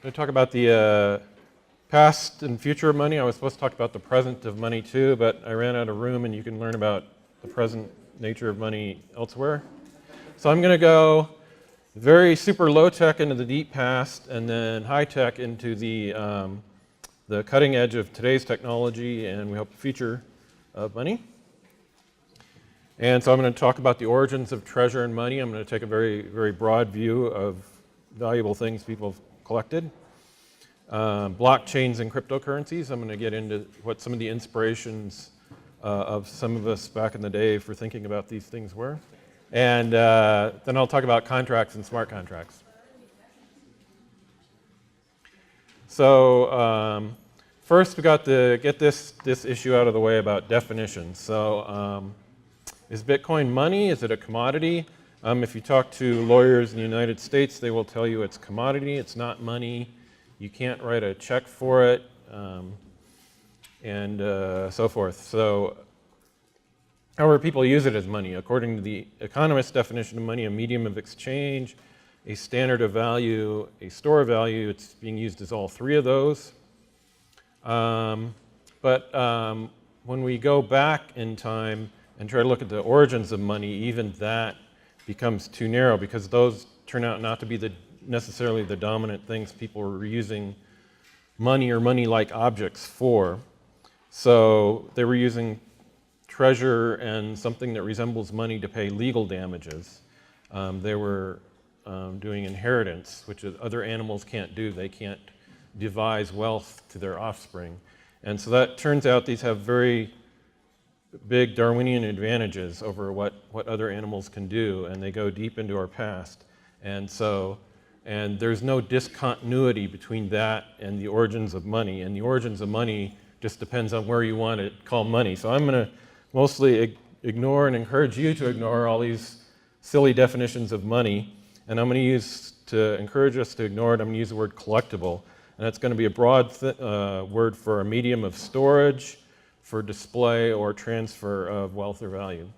going to talk about the past and future of money. I was supposed to talk about the present of money too, but I ran out of room, and you can learn about the present nature of money elsewhere. So I'm going to go very super low tech into the deep past, and then high tech into the cutting edge of today's technology, and we hope the future of money. And so I'm going to talk about the origins of treasure and money. I'm going to take a very, very broad view of valuable things people have collected. Blockchains and cryptocurrencies. I'm going to get into what some of the inspirations of some of us back in the day for thinking about these things were. And then I'll talk about contracts and smart contracts. So first we got to get this issue out of the way about definitions. So is Bitcoin money? Is it a commodity? If you talk to lawyers in the United States, they will tell you it's commodity, it's not money. You can't write a check for it, and so forth. So, however, people use it as money. According to the economist's definition of money, a medium of exchange, a standard of value, a store of value, it's being used as all three of those. But when we go back in time and try to look at the origins of money, even that becomes too narrow, because those turn out not to be necessarily the dominant things people were using money or money-like objects for. So they were using treasure and something that resembles money to pay legal damages. They were doing inheritance, which other animals can't do. They can't devise wealth to their offspring. And so that turns out these have very big Darwinian advantages over what other animals can do, and they go deep into our past. And there's no discontinuity between that and the origins of money. And the origins of money just depends on where you want to call money. So I'm going to mostly ignore and encourage you to ignore all these silly definitions of money. And I'm going to use, to encourage us to ignore it, I'm going to use the word collectible. And that's going to be a broad word for a medium of storage, for display or transfer of wealth or value.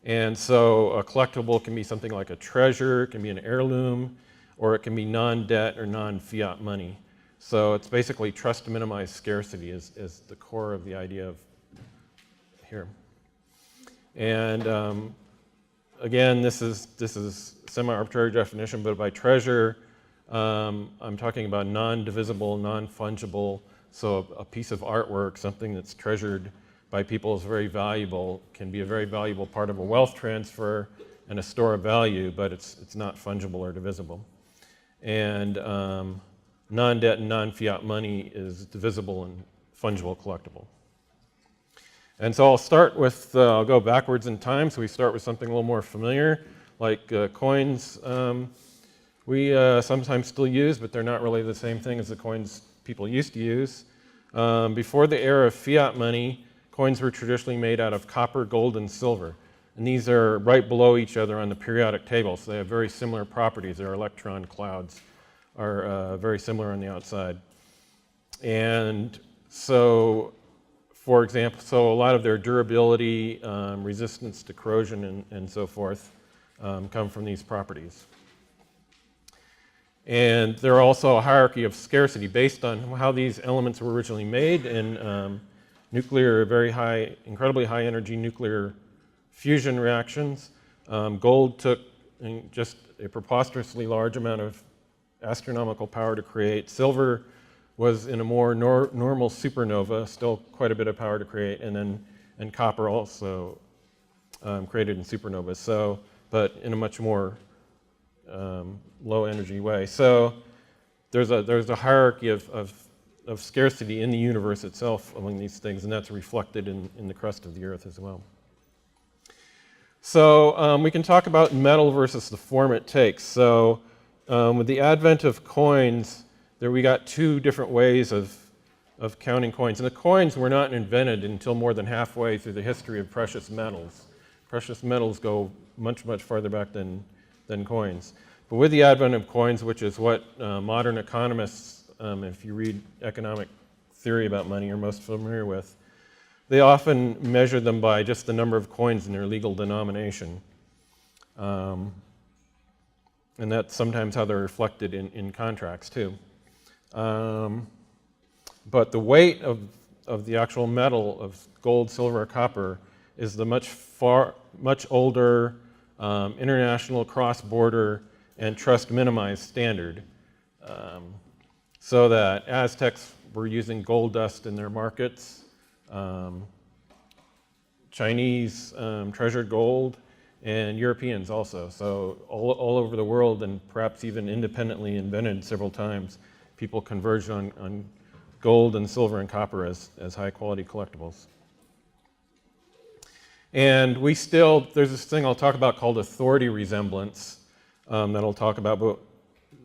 And so a collectible can be something like a treasure, it can be an heirloom, or it can be non-debt or non-fiat money. So it's basically trust to minimize scarcity is the core of the idea of here. And again, this is semi-arbitrary definition, but by treasure, I'm talking about non-divisible, non-fungible. So a piece of artwork, something that's treasured by people is very valuable, can be a very valuable part of a wealth transfer and a store of value, but it's not fungible or divisible. And non-debt and non-fiat money is divisible and fungible collectible. And so I'll start with, I'll go backwards in time, so we start with something a little more familiar, like coins we sometimes still use, but they're not really the same thing as the coins people used to use. Before the era of fiat money, coins were traditionally made out of copper, gold, and silver. And these are right below each other on the periodic table, so they have very similar properties. Their electron clouds are very similar on the outside. And so, for example, so a lot of their durability, resistance to corrosion, and so forth come from these properties. And there are also a hierarchy of scarcity based on how these elements were originally made in nuclear, very high, incredibly high energy nuclear fusion reactions. Gold took just a preposterously large amount of astronomical power to create. Silver was in a more normal supernova, still quite a bit of power to create, and copper also created in supernovas. So, but in a much more low energy way. So there's a hierarchy of scarcity in the universe itself among these things, and that's reflected in the crust of the Earth as well. So we can talk about metal versus the form it takes. So with the advent of coins, we got two different ways of counting coins. And the coins were not invented until more than halfway through the history of precious metals. Precious metals go much, much farther back than coins. But with the advent of coins, which is what modern economists, if you read economic theory about money, are most familiar with, they often measure them by just the number of coins in their legal denomination. And that's sometimes how they're reflected in contracts too. But the weight of the actual metal of gold, silver, or copper is the much older international cross-border and trust minimized standard. So that Aztecs were using gold dust in their markets. Chinese treasured gold, and Europeans also. So all over the world, and perhaps even independently invented several times, people converged on gold and silver and copper as high quality collectibles. And we still, there's this thing I'll talk about called authority resemblance that I'll talk about, but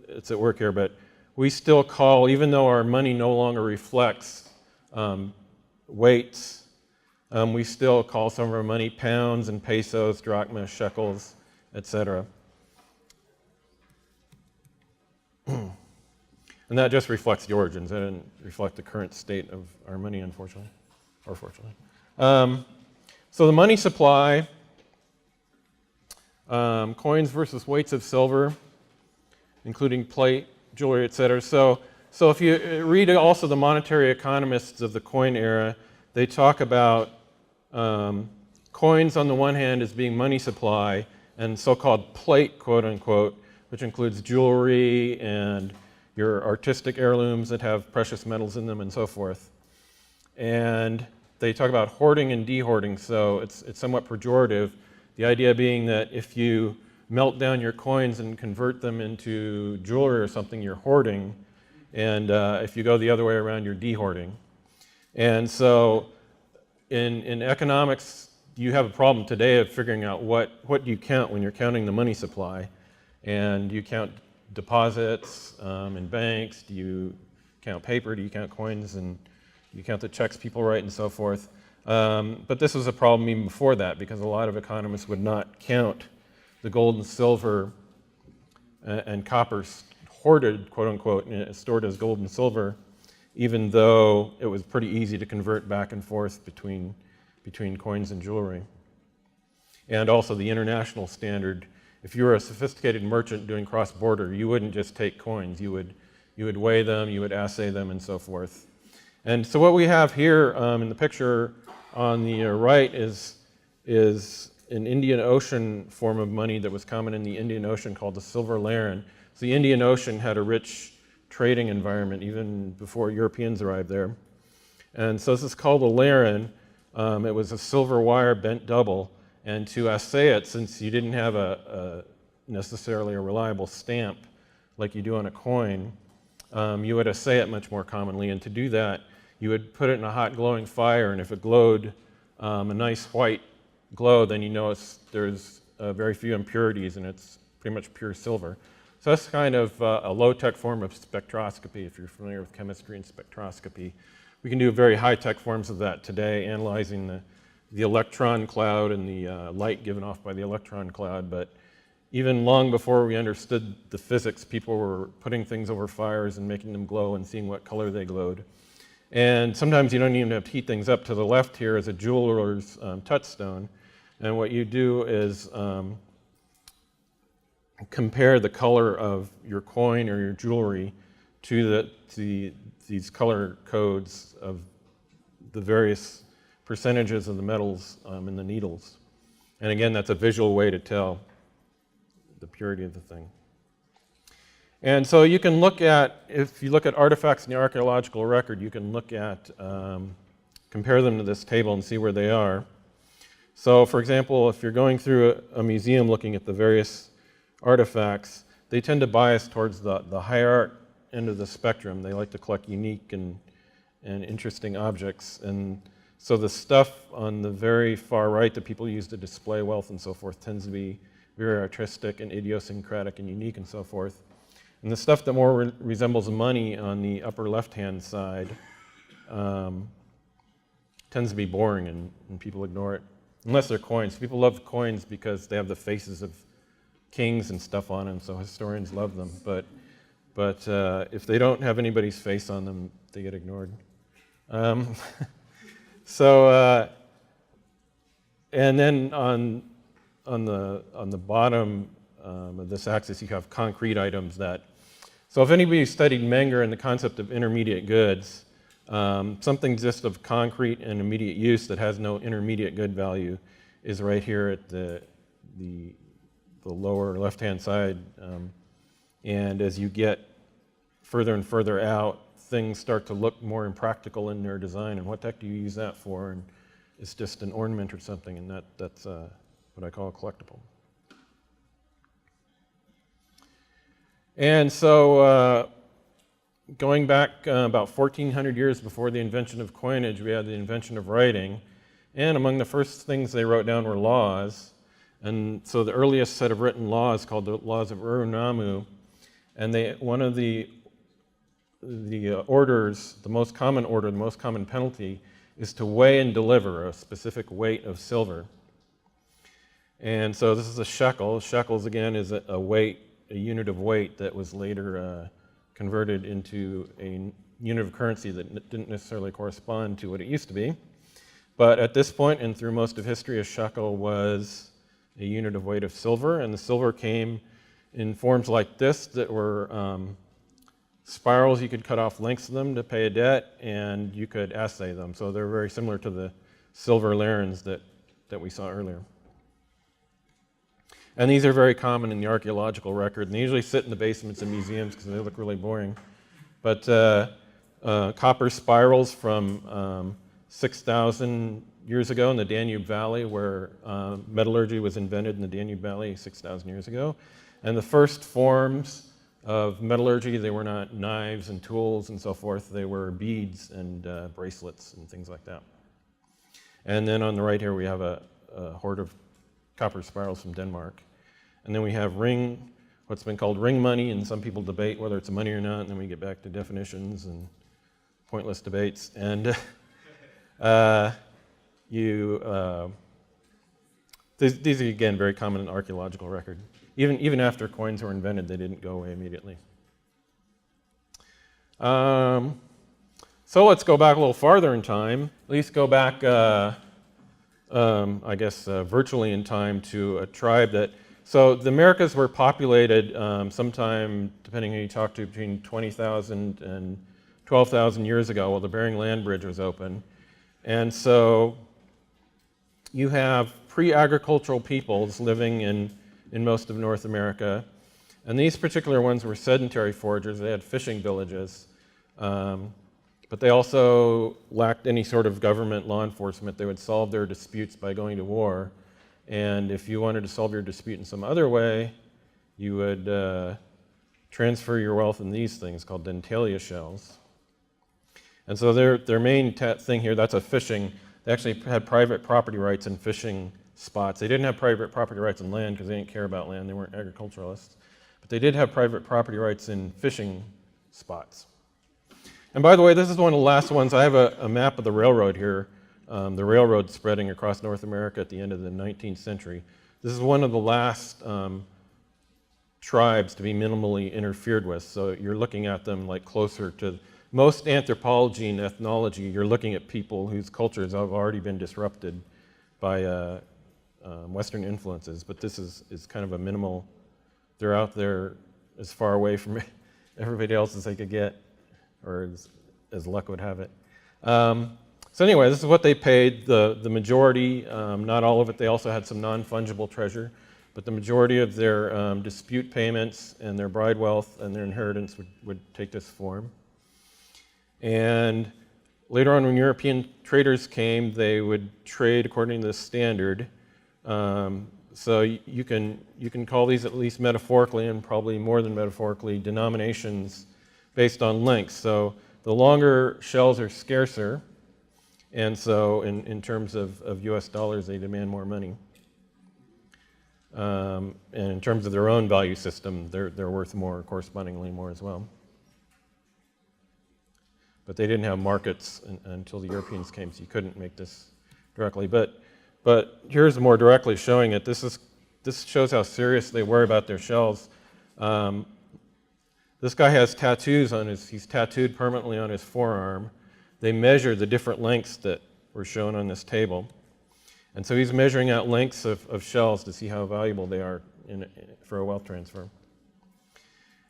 it's at work here, but we still call, even though our money no longer reflects weights, we still call some of our money pounds and pesos, drachmas, shekels, etc. And that just reflects the origins. That doesn't reflect the current state of our money, unfortunately, or fortunately. So the money supply, coins versus weights of silver, including plate, jewelry, etc. So if you read also the monetary economists of the coin era, they talk about coins on the one hand as being money supply, and so-called plate, quote unquote, which includes jewelry and your artistic heirlooms that have precious metals in them and so forth. And they talk about hoarding and dehoarding, so it's somewhat pejorative. The idea being that if you melt down your coins and convert them into jewelry or something, you're hoarding, and if you go the other way around, you're dehoarding. And so in economics, you have a problem today of figuring out what you count when you're counting the money supply. And you count deposits in banks, do you count paper, do you count coins, and you count the checks people write and so forth. But this was a problem even before that, because a lot of economists would not count the gold and silver and copper hoarded, quote unquote, stored as gold and silver, even though it was pretty easy to convert back and forth between coins and jewelry. And also the international standard, if you were a sophisticated merchant doing cross-border, you wouldn't just take coins. You would weigh them, you would assay them, and so forth. And so what we have here in the picture on the right is an Indian Ocean form of money that was common in the Indian Ocean called the silver laren. So the Indian Ocean had a rich trading environment even before Europeans arrived there. And so this is called a laren. It was a silver wire bent double. And to assay it, since you didn't have necessarily a reliable stamp like you do on a coin, you would assay it much more commonly. And to do that, you would put it in a hot glowing fire, and if it glowed a nice white glow, then you know there's very few impurities and it's pretty much pure silver. So that's kind of a low-tech form of spectroscopy, if you're familiar with chemistry and spectroscopy. We can do very high-tech forms of that today, analyzing the electron cloud and the light given off by the electron cloud. But even long before we understood the physics, people were putting things over fires and making them glow and seeing what color they glowed. And sometimes you don't even have to heat things up. To the left here is a jeweler's touchstone. And what you do is compare the color of your coin or your jewelry to these color codes of the various percentages of the metals in the needles. And again, that's a visual way to tell the purity of the thing. And so you can look at, if you look at artifacts in the archaeological record, you can look at, compare them to this table and see where they are. So for example, if you're going through a museum looking at the various artifacts, they tend to bias towards the higher art end of the spectrum. They like to collect unique and interesting objects. And so the stuff on the very far right that people use to display wealth and so forth tends to be very artistic and idiosyncratic and unique and so forth. And the stuff that more resembles money on the upper left-hand side tends to be boring and people ignore it, unless they're coins. People love coins because they have the faces of kings and stuff on them, so historians love them. But if they don't have anybody's face on them, they get ignored. And then on the bottom of this axis, you have concrete items that. So if anybody studied Menger and the concept of intermediate goods, something just of concrete and immediate use that has no intermediate good value is right here at the lower left-hand side. And as you get further and further out, things start to look more impractical in their design. And what the heck do you use that for? And it's just an ornament or something, and that's what I call a collectible. And so going back about 1,400 years before the invention of coinage, we had the invention of writing. And among the first things they wrote down were laws. And so the earliest set of written laws, called the laws of Uru-Nammu, and one of the orders, the most common order, the most common penalty, is to weigh and deliver a specific weight of silver. And so this is a shekel. Shekels, again, is a weight, a unit of weight that was later converted into a unit of currency that didn't necessarily correspond to what it used to be. But at this point, and through most of history, a shekel was a unit of weight of silver, and the silver came in forms like this that were spirals. You could cut off lengths of them to pay a debt, and you could assay them. So they're very similar to the silver lerins that we saw earlier. And these are very common in the archaeological record, and they usually sit in the basements of museums because they look really boring. But copper spirals from 6,000 years ago in the Danube Valley, where metallurgy was invented in the Danube Valley 6,000 years ago. And the first forms of metallurgy, they were not knives and tools and so forth. They were beads and bracelets and things like that. And then on the right here, we have a hoard of copper spirals from Denmark. And then we have what's been called ring money, and some people debate whether it's a money or not, and then we get back to definitions and pointless debates. And these are, again, very common in the archaeological record. Even after coins were invented, they didn't go away immediately. So let's go back a little farther in time. At least go back, I guess, virtually in time to a tribe that. So the Americas were populated sometime, depending on who you talk to, between 20,000 and 12,000 years ago while the Bering Land Bridge was open. And so you have pre-agricultural peoples living in most of North America. And these particular ones were sedentary foragers. They had fishing villages. But they also lacked any sort of government law enforcement. They would solve their disputes by going to war. And if you wanted to solve your dispute in some other way, you would transfer your wealth in these things called dentalia shells. And so their main thing here, that's a fishing. They actually had private property rights in fishing spots. They didn't have private property rights in land because they didn't care about land. They weren't agriculturalists. But they did have private property rights in fishing spots. And by the way, this is one of the last ones. I have a map of the railroad here. The railroad spreading across North America at the end of the 19th century. This is one of the last tribes to be minimally interfered with. So you're looking at them like closer to most anthropology and ethnology. You're looking at people whose cultures have already been disrupted by Western influences. But this is kind of a minimal. They're out there as far away from everybody else as they could get, or as luck would have it. So anyway, this is what they paid. The majority, not all of it, they also had some non-fungible treasure, but the majority of their dispute payments and their bride wealth and their inheritance would take this form. And later on, when European traders came, they would trade according to the standard. So you can call these, at least metaphorically and probably more than metaphorically, denominations based on length. So the longer shells are scarcer, and so in terms of US dollars, they demand more money. And in terms of their own value system, they're worth more, correspondingly more as well. But they didn't have markets until the Europeans came, so you couldn't make this directly. But here's more directly showing it. This shows how serious they were about their shells. This guy has tattoos on he's tattooed permanently on his forearm. They measure the different lengths that were shown on this table. And so he's measuring out lengths of shells to see how valuable they are for a wealth transfer.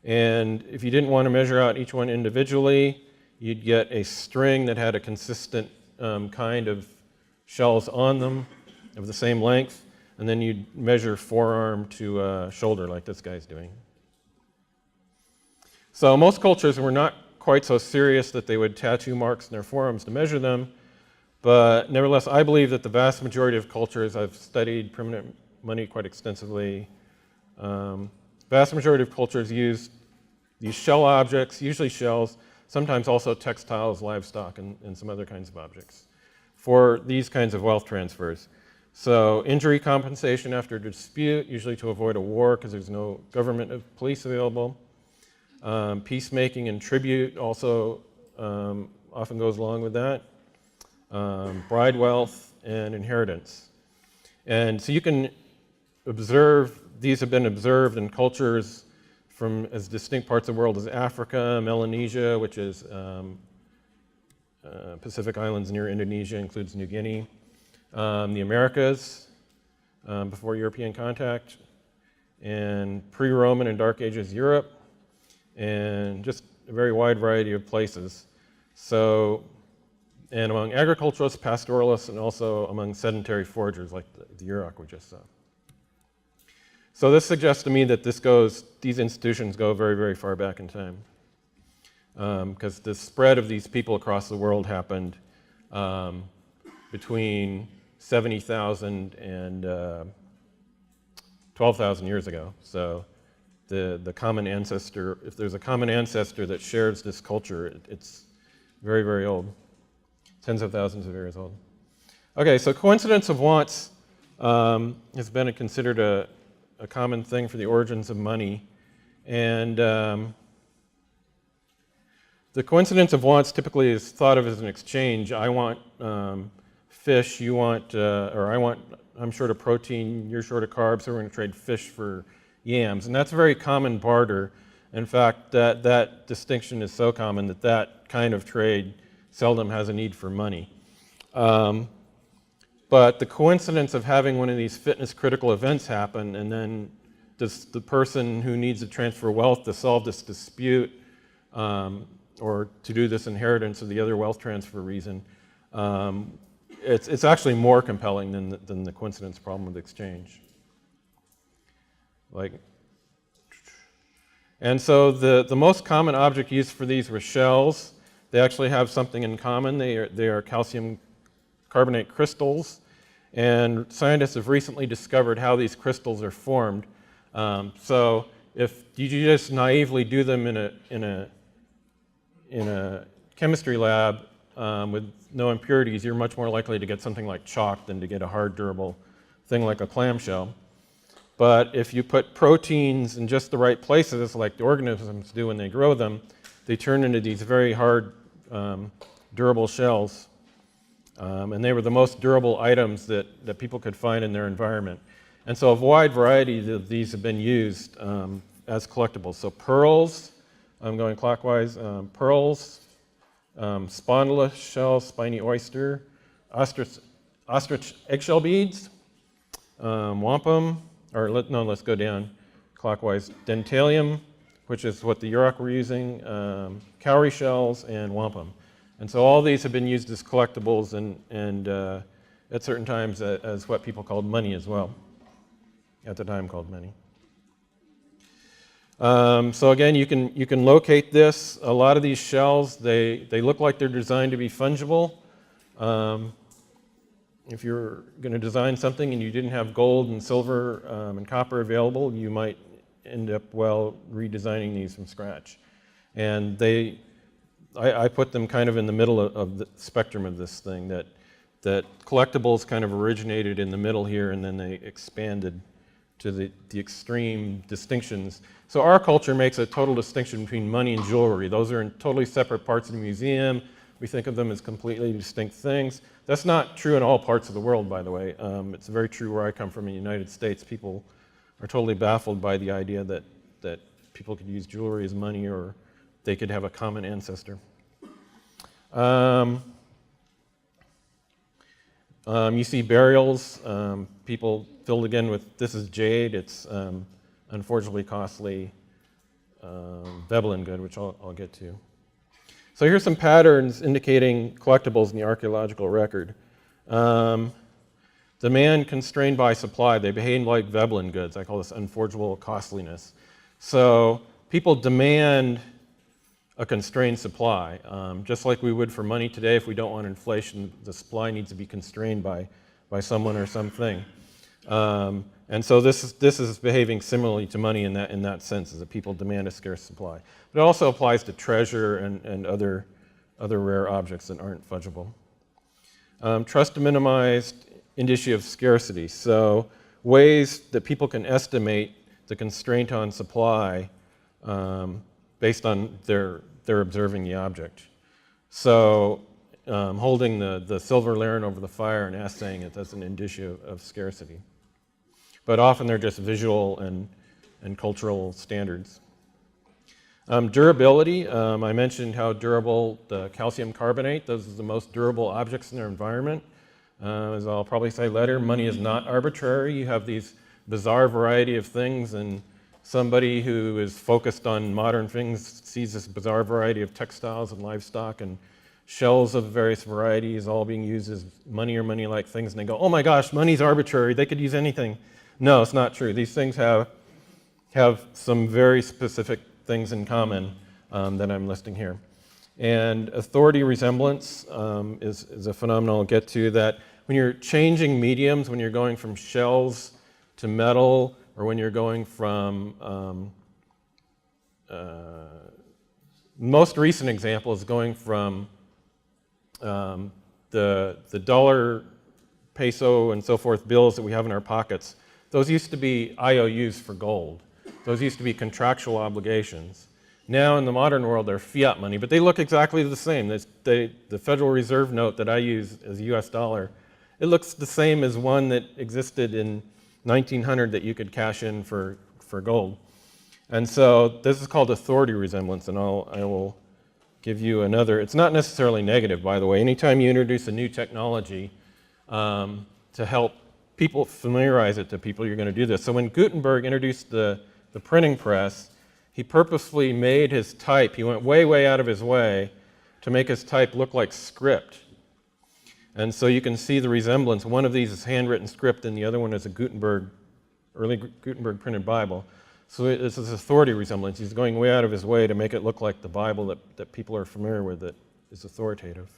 And if you didn't want to measure out each one individually, you'd get a string that had a consistent kind of shells on them of the same length, and then you'd measure forearm to shoulder like this guy's doing. So most cultures were not quite so serious that they would tattoo marks in their forearms to measure them, but nevertheless, I believe that the vast majority of cultures, I've studied permanent money quite extensively, vast majority of cultures use these shell objects, usually shells, sometimes also textiles, livestock, and some other kinds of objects for these kinds of wealth transfers. So injury compensation after a dispute, usually to avoid a war because there's no government of police available. Peacemaking and tribute also often goes along with that. Bride wealth and inheritance. And so you can observe, these have been observed in cultures from as distinct parts of the world as Africa, Melanesia, which is Pacific Islands near Indonesia, includes New Guinea, the Americas, before European contact, and pre-Roman and Dark Ages Europe, and just a very wide variety of places. So, and among agriculturalists, pastoralists, and also among sedentary foragers like the Yurok we just saw. So this suggests to me that these institutions go very, very far back in time. Because the spread of these people across the world happened between 70,000 and 12,000 years ago. So the common ancestor, if there's a common ancestor that shares this culture, it's very, very old. Tens of thousands of years old. Okay, so coincidence of wants has been considered a common thing for the origins of money. And the coincidence of wants typically is thought of as an exchange. I want fish, you want, I'm short of protein, you're short of carbs, so we're going to trade fish for yams. And that's a very common barter. In fact, that distinction is so common that that kind of trade seldom has a need for money. But the coincidence of having one of these fitness critical events happen, and then does the person who needs to transfer wealth to solve this dispute or to do this inheritance or the other wealth transfer reason, it's actually more compelling than the coincidence problem with exchange. And so the most common object used for these were shells. They actually have something in common. They are calcium carbonate crystals, and scientists have recently discovered how these crystals are formed. So if you just naively do them in a chemistry lab with no impurities, you're much more likely to get something like chalk than to get a hard, durable thing like a clamshell. But if you put proteins in just the right places, like the organisms do when they grow them, they turn into these very hard, durable shells. And they were the most durable items that people could find in their environment. And so a wide variety of these have been used as collectibles. So pearls, I'm going clockwise, pearls, spondylus shells, spiny oyster, ostrich eggshell beads, wampum, let's go down clockwise, dentalium, which is what the Yurok were using, cowrie shells, and wampum. And so all these have been used as collectibles and at certain times as what people called money as well, at the time called money. So again, you can locate this. A lot of these shells, they look like they're designed to be fungible. If you're going to design something and you didn't have gold and silver and copper available, you might end up redesigning these from scratch. And I put them kind of in the middle of the spectrum of this thing, that collectibles kind of originated in the middle here and then they expanded to the extreme distinctions. So our culture makes a total distinction between money and jewelry. Those are in totally separate parts of the museum. We think of them as completely distinct things. That's not true in all parts of the world, by the way. It's very true where I come from in the United States. People are totally baffled by the idea that people could use jewelry as money or they could have a common ancestor. You see burials, people filled again with, this is jade, it's unfortunately costly Veblen good, which I'll get to. So here's some patterns indicating collectibles in the archaeological record. Demand constrained by supply. They behave like Veblen goods. I call this unforgeable costliness. So people demand a constrained supply. Just like we would for money today, if we don't want inflation, the supply needs to be constrained by someone or something. And so this is behaving similarly to money in that sense, is that people demand a scarce supply. But it also applies to treasure and other rare objects that aren't fungible. Trust to minimize indicia of scarcity. So ways that people can estimate the constraint on supply based on their observing the object. So holding the silver laren over the fire and assaying it, that's an indicia of scarcity. But often they're just visual and cultural standards. Durability, I mentioned how durable the calcium carbonate, those are the most durable objects in their environment. As I'll probably say later, money is not arbitrary. You have these bizarre variety of things, and somebody who is focused on modern things sees this bizarre variety of textiles and livestock and shells of various varieties all being used as money or money-like things, and they go, oh my gosh, money's arbitrary, they could use anything. No, it's not true. These things have some very specific things in common that I'm listing here. And authority resemblance is a phenomenon I'll get to, that when you're changing mediums, when you're going from shells to metal, or when you're going from, most recent example is going from the dollar, peso, and so forth bills that we have in our pockets. Those used to be IOUs for gold. Those used to be contractual obligations. Now in the modern world, they're fiat money, but they look exactly the same. The Federal Reserve note that I use as a US dollar, it looks the same as one that existed in 1900 that you could cash in for gold. And so this is called authority resemblance, and I will give you another. It's not necessarily negative, by the way. Anytime you introduce a new technology to help people familiarize it to people, you're going to do this. So when Gutenberg introduced the printing press, he purposefully made his type, he went way, way out of his way to make his type look like script. And so you can see the resemblance. One of these is handwritten script and the other one is a early Gutenberg printed Bible. So this is authority resemblance. He's going way out of his way to make it look like the Bible that people are familiar with, that is authoritative.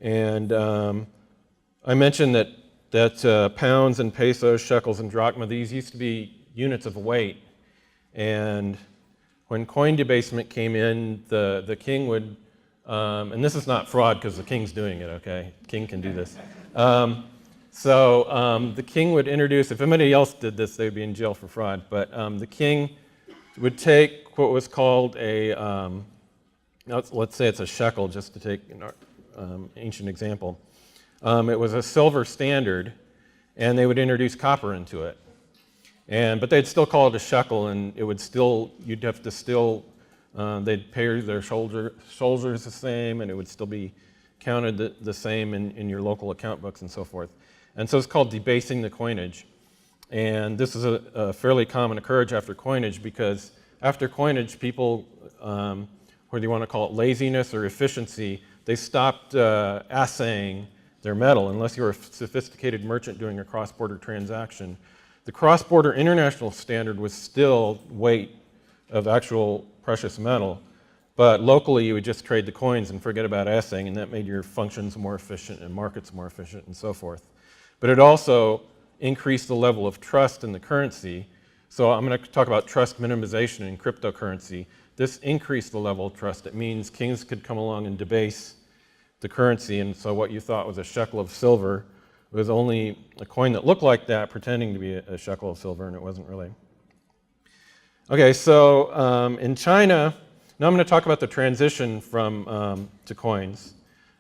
And I mentioned that pounds and pesos, shekels and drachma, these used to be units of weight. And when coin debasement came in, the king would, and this is not fraud because the king's doing it, okay? The king can do this. So the king would introduce, if anybody else did this, they'd be in jail for fraud, but the king would take what was called a, let's say it's a shekel, just to take an ancient example. It was a silver standard, and they would introduce copper into it. But they'd still call it a shekel, and it would still, you'd have to still, they'd pay their soldiers the same, and it would still be counted the same in your local account books and so forth. And so it's called debasing the coinage. And this is a fairly common occurrence after coinage, because after coinage, people, whether you want to call it laziness or efficiency, they stopped assaying their metal unless you were a sophisticated merchant doing a cross-border transaction. The cross-border international standard was still weight of actual precious metal, but locally you would just trade the coins and forget about assaying, and that made your functions more efficient and markets more efficient and so forth. But it also increased the level of trust in the currency. So I'm going to talk about trust minimization in cryptocurrency. This increased the level of trust. It means kings could come along and debase the currency, and so what you thought was a shekel of silver was only a coin that looked like that, pretending to be a shekel of silver, and it wasn't really. Okay, so in China, now I'm going to talk about the transition to coins,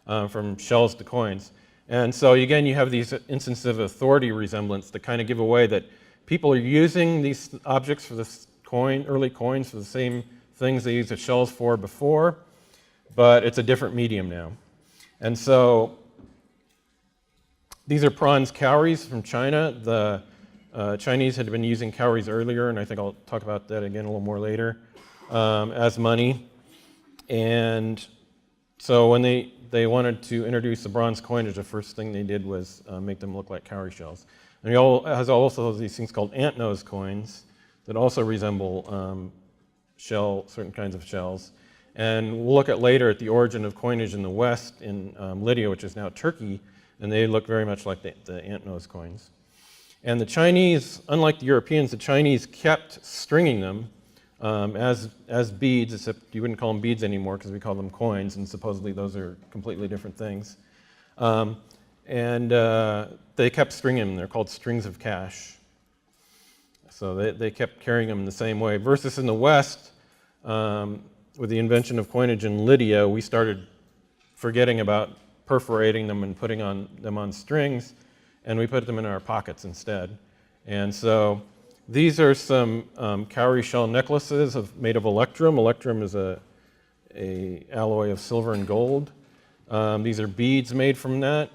from shells to coins. And so again, you have these instances of authority resemblance that kind of give away that people are using these objects for this early coins for the same things they used the shells for before, but it's a different medium now. And so These are bronze cowries from China. The Chinese had been using cowries earlier, and I think I'll talk about that again a little more later, as money. And so when they wanted to introduce the bronze coinage, the first thing they did was make them look like cowrie shells. And he has also these things called ant nose coins that also resemble certain kinds of shells. And we'll look at later at the origin of coinage in the West, in Lydia, which is now Turkey, and they look very much like the ant nose coins. And the Chinese, unlike the Europeans, the Chinese kept stringing them as beads, except you wouldn't call them beads anymore because we call them coins, and supposedly those are completely different things. They kept stringing them. They're called strings of cash. So they kept carrying them the same way. Versus in the West, with the invention of coinage in Lydia, we started forgetting about perforating them and putting them on strings, and we put them in our pockets instead. And so these are some cowrie shell necklaces made of electrum. Electrum is a alloy of silver and gold. These are beads made from that.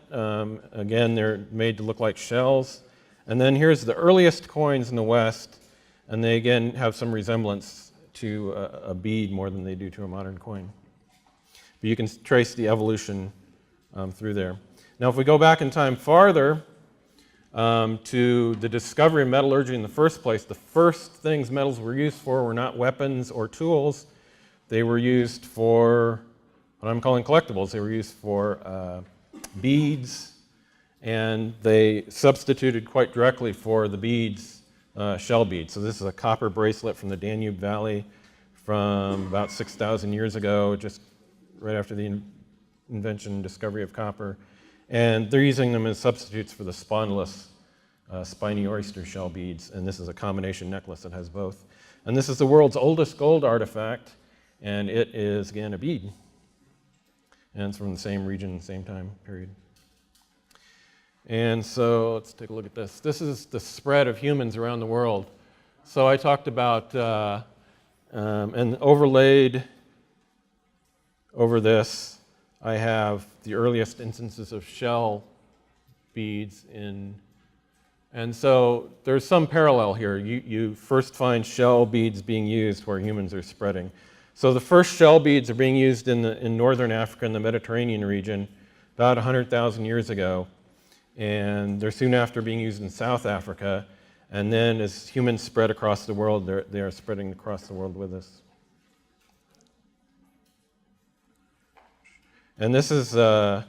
Again, they're made to look like shells. And then here's the earliest coins in the West, and they again have some resemblance to a bead more than they do to a modern coin. But you can trace the evolution through there. Now, if we go back in time farther to the discovery of metallurgy in the first place, the first things metals were used for were not weapons or tools. They were used for what I'm calling collectibles. They were used for beads, and they substituted quite directly for the beads shell beads. So this is a copper bracelet from the Danube Valley from about 6,000 years ago, just right after the invention and discovery of copper. And they're using them as substitutes for the spawnless spiny oyster shell beads. And this is a combination necklace that has both. And this is the world's oldest gold artifact, and it is, again, a bead. And it's from the same region, same time period. And so let's take a look at this. This is the spread of humans around the world. So I talked about, and overlaid over this, I have the earliest instances of shell beads and so there's some parallel here. You first find shell beads being used where humans are spreading. So the first shell beads are being used in northern Africa in the Mediterranean region about 100,000 years ago. And they're soon after being used in South Africa. And then as humans spread across the world, they are spreading across the world with us. And this is a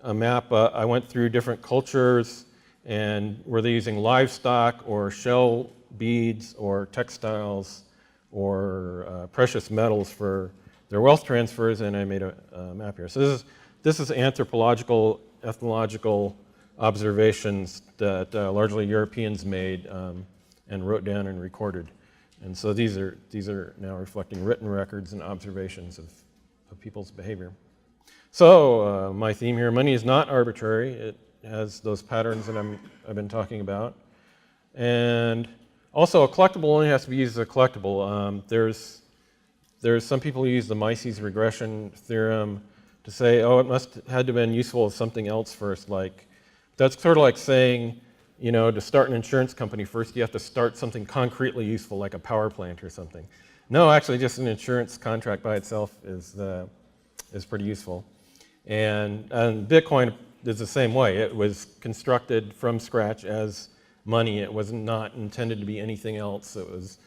map. I went through different cultures, and were they using livestock or shell beads or textiles or precious metals for their wealth transfers, and I made a map here. So this is anthropological, ethnological observations that largely Europeans made and wrote down and recorded. And so these are now reflecting written records and observations of people's behavior. So my theme here, money is not arbitrary. It has those patterns that I've been talking about. And also a collectible only has to be used as a collectible. There's some people who use the Mises regression theorem to say, oh, it must had to have been useful as something else first. Like, that's sort of like saying, you know, to start an insurance company first, you have to start something concretely useful like a power plant or something. No, actually, just an insurance contract by itself is pretty useful. And Bitcoin is the same way. It was constructed from scratch as money. It was not intended to be anything else. It was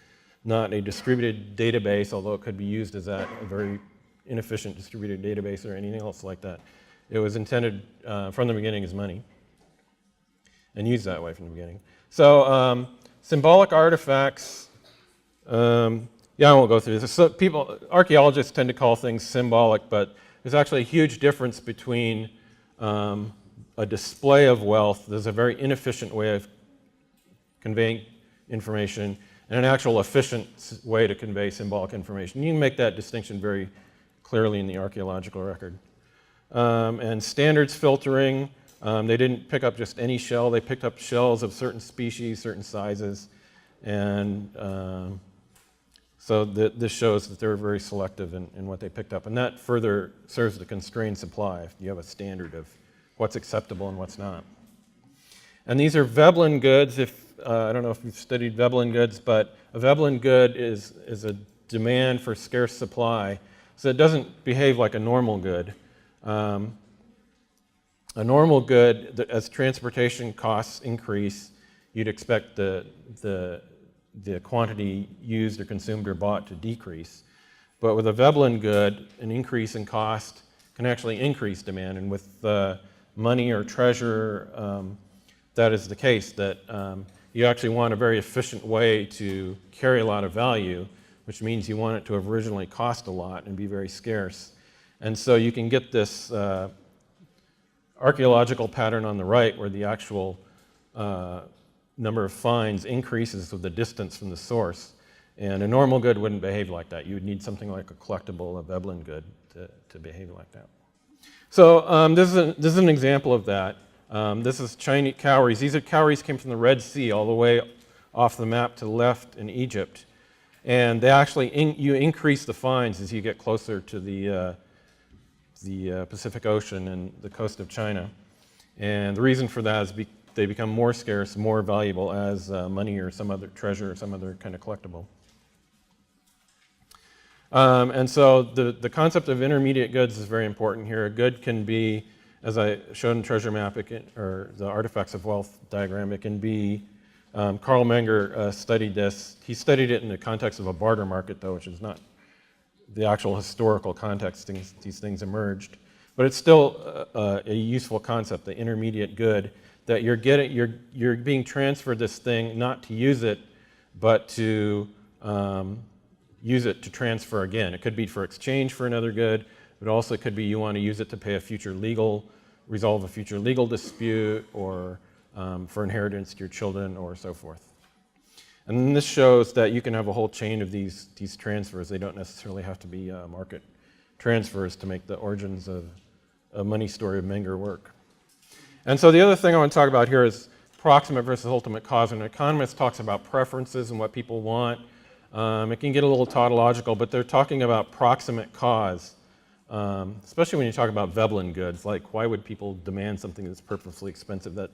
not a distributed database, although it could be used as a very inefficient distributed database or anything else like that. It was intended from the beginning as money and used that way from the beginning. So symbolic artifacts, yeah, I won't go through this. So archaeologists tend to call things symbolic, but there's actually a huge difference between a display of wealth. There's a very inefficient way of conveying information and an actual efficient way to convey symbolic information. You can make that distinction very clearly in the archaeological record. And standards filtering, they didn't pick up just any shell. They picked up shells of certain species, certain sizes, and so this shows that they were very selective in what they picked up. And that further serves to constrain supply if you have a standard of what's acceptable and what's not. And these are Veblen goods. I don't know if you've studied Veblen goods, but a Veblen good is a demand for scarce supply. So it doesn't behave like a normal good. A normal good, as transportation costs increase, you'd expect the quantity used or consumed or bought to decrease. But with a Veblen good, an increase in cost can actually increase demand. And with money or treasure, that is the case, that you actually want a very efficient way to carry a lot of value, which means you want it to have originally cost a lot and be very scarce. And so you can get this archaeological pattern on the right where the actual number of finds increases with the distance from the source. And a normal good wouldn't behave like that. You would need something like a collectible, a Veblen good, to behave like that. So this is an example of that. This is Chinese cowries. These cowries came from the Red Sea all the way off the map to the left in Egypt. And they actually, you increase the finds as you get closer to the Pacific Ocean and the coast of China. And the reason for that is they become more scarce, more valuable as money or some other treasure or some other kind of collectible. And so the concept of intermediate goods is very important here. A good can be, as I showed in Treasure Map, or the Artifacts of Wealth diagram, it can be, Carl Menger studied this. He studied it in the context of a barter market, though, which is not the actual historical context these things emerged. But it's still a useful concept, the intermediate good, that you're being transferred this thing not to use it, but to use it to transfer again. It could be for exchange for another good, but also it could be you want to use it to pay resolve a future legal dispute, or for inheritance to your children, or so forth. And then this shows that you can have a whole chain of these transfers. They don't necessarily have to be market transfers to make the origins of a money story of Menger work. And so the other thing I want to talk about here is proximate versus ultimate cause. An economist talks about preferences and what people want. It can get a little tautological, but they're talking about proximate cause, especially when you talk about Veblen goods. Like, why would people demand something that's purposely expensive? That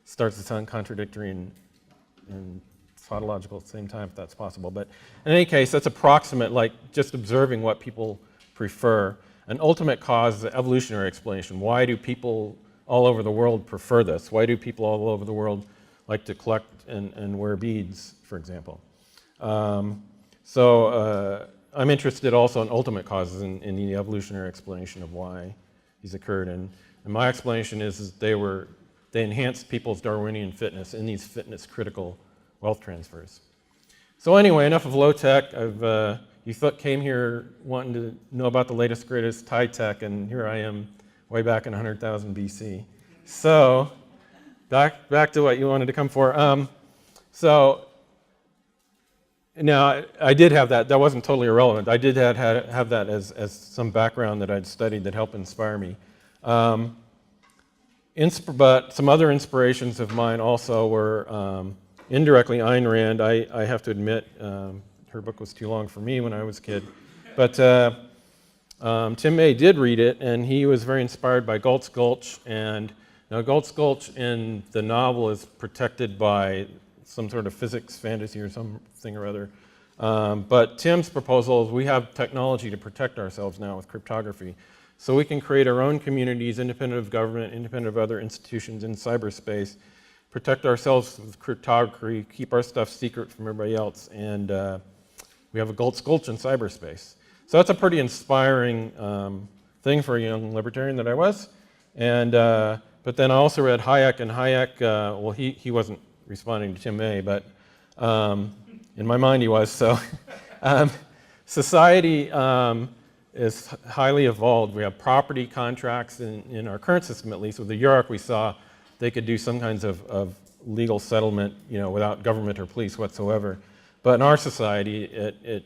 starts to sound contradictory and tautological at the same time, if that's possible. But in any case, that's approximate, like just observing what people prefer. An ultimate cause is an evolutionary explanation. Why do people all over the world prefer this? Why do people all over the world like to collect and wear beads, for example? So I'm interested also in ultimate causes in the evolutionary explanation of why these occurred. And my explanation is they enhanced people's Darwinian fitness in these fitness critical wealth transfers. So anyway, enough of low tech. You came here wanting to know about the latest, greatest high tech, and here I am way back in 100,000 BC. So back to what you wanted to come for. So now I did have that. That wasn't totally irrelevant. I did have that as some background that I'd studied that helped inspire me. But some other inspirations of mine also were indirectly Ayn Rand. I have to admit, her book was too long for me when I was a kid. But Tim May did read it, and he was very inspired by Galt's Gulch. And now Galt's Gulch in the novel is protected by some sort of physics fantasy or something or other. But Tim's proposal is we have technology to protect ourselves now with cryptography. So we can create our own communities, independent of government, independent of other institutions in cyberspace, protect ourselves with cryptography, keep our stuff secret from everybody else, and we have a Galt's Gulch in cyberspace. So that's a pretty inspiring thing for a young libertarian that I was. And but then I also read Hayek, and Hayek, well, he wasn't responding to Tim May, but in my mind he was. So society is highly evolved. We have property contracts in our current system, at least. With the Yurok we saw, they could do some kinds of legal settlement, without government or police whatsoever. But in our society, it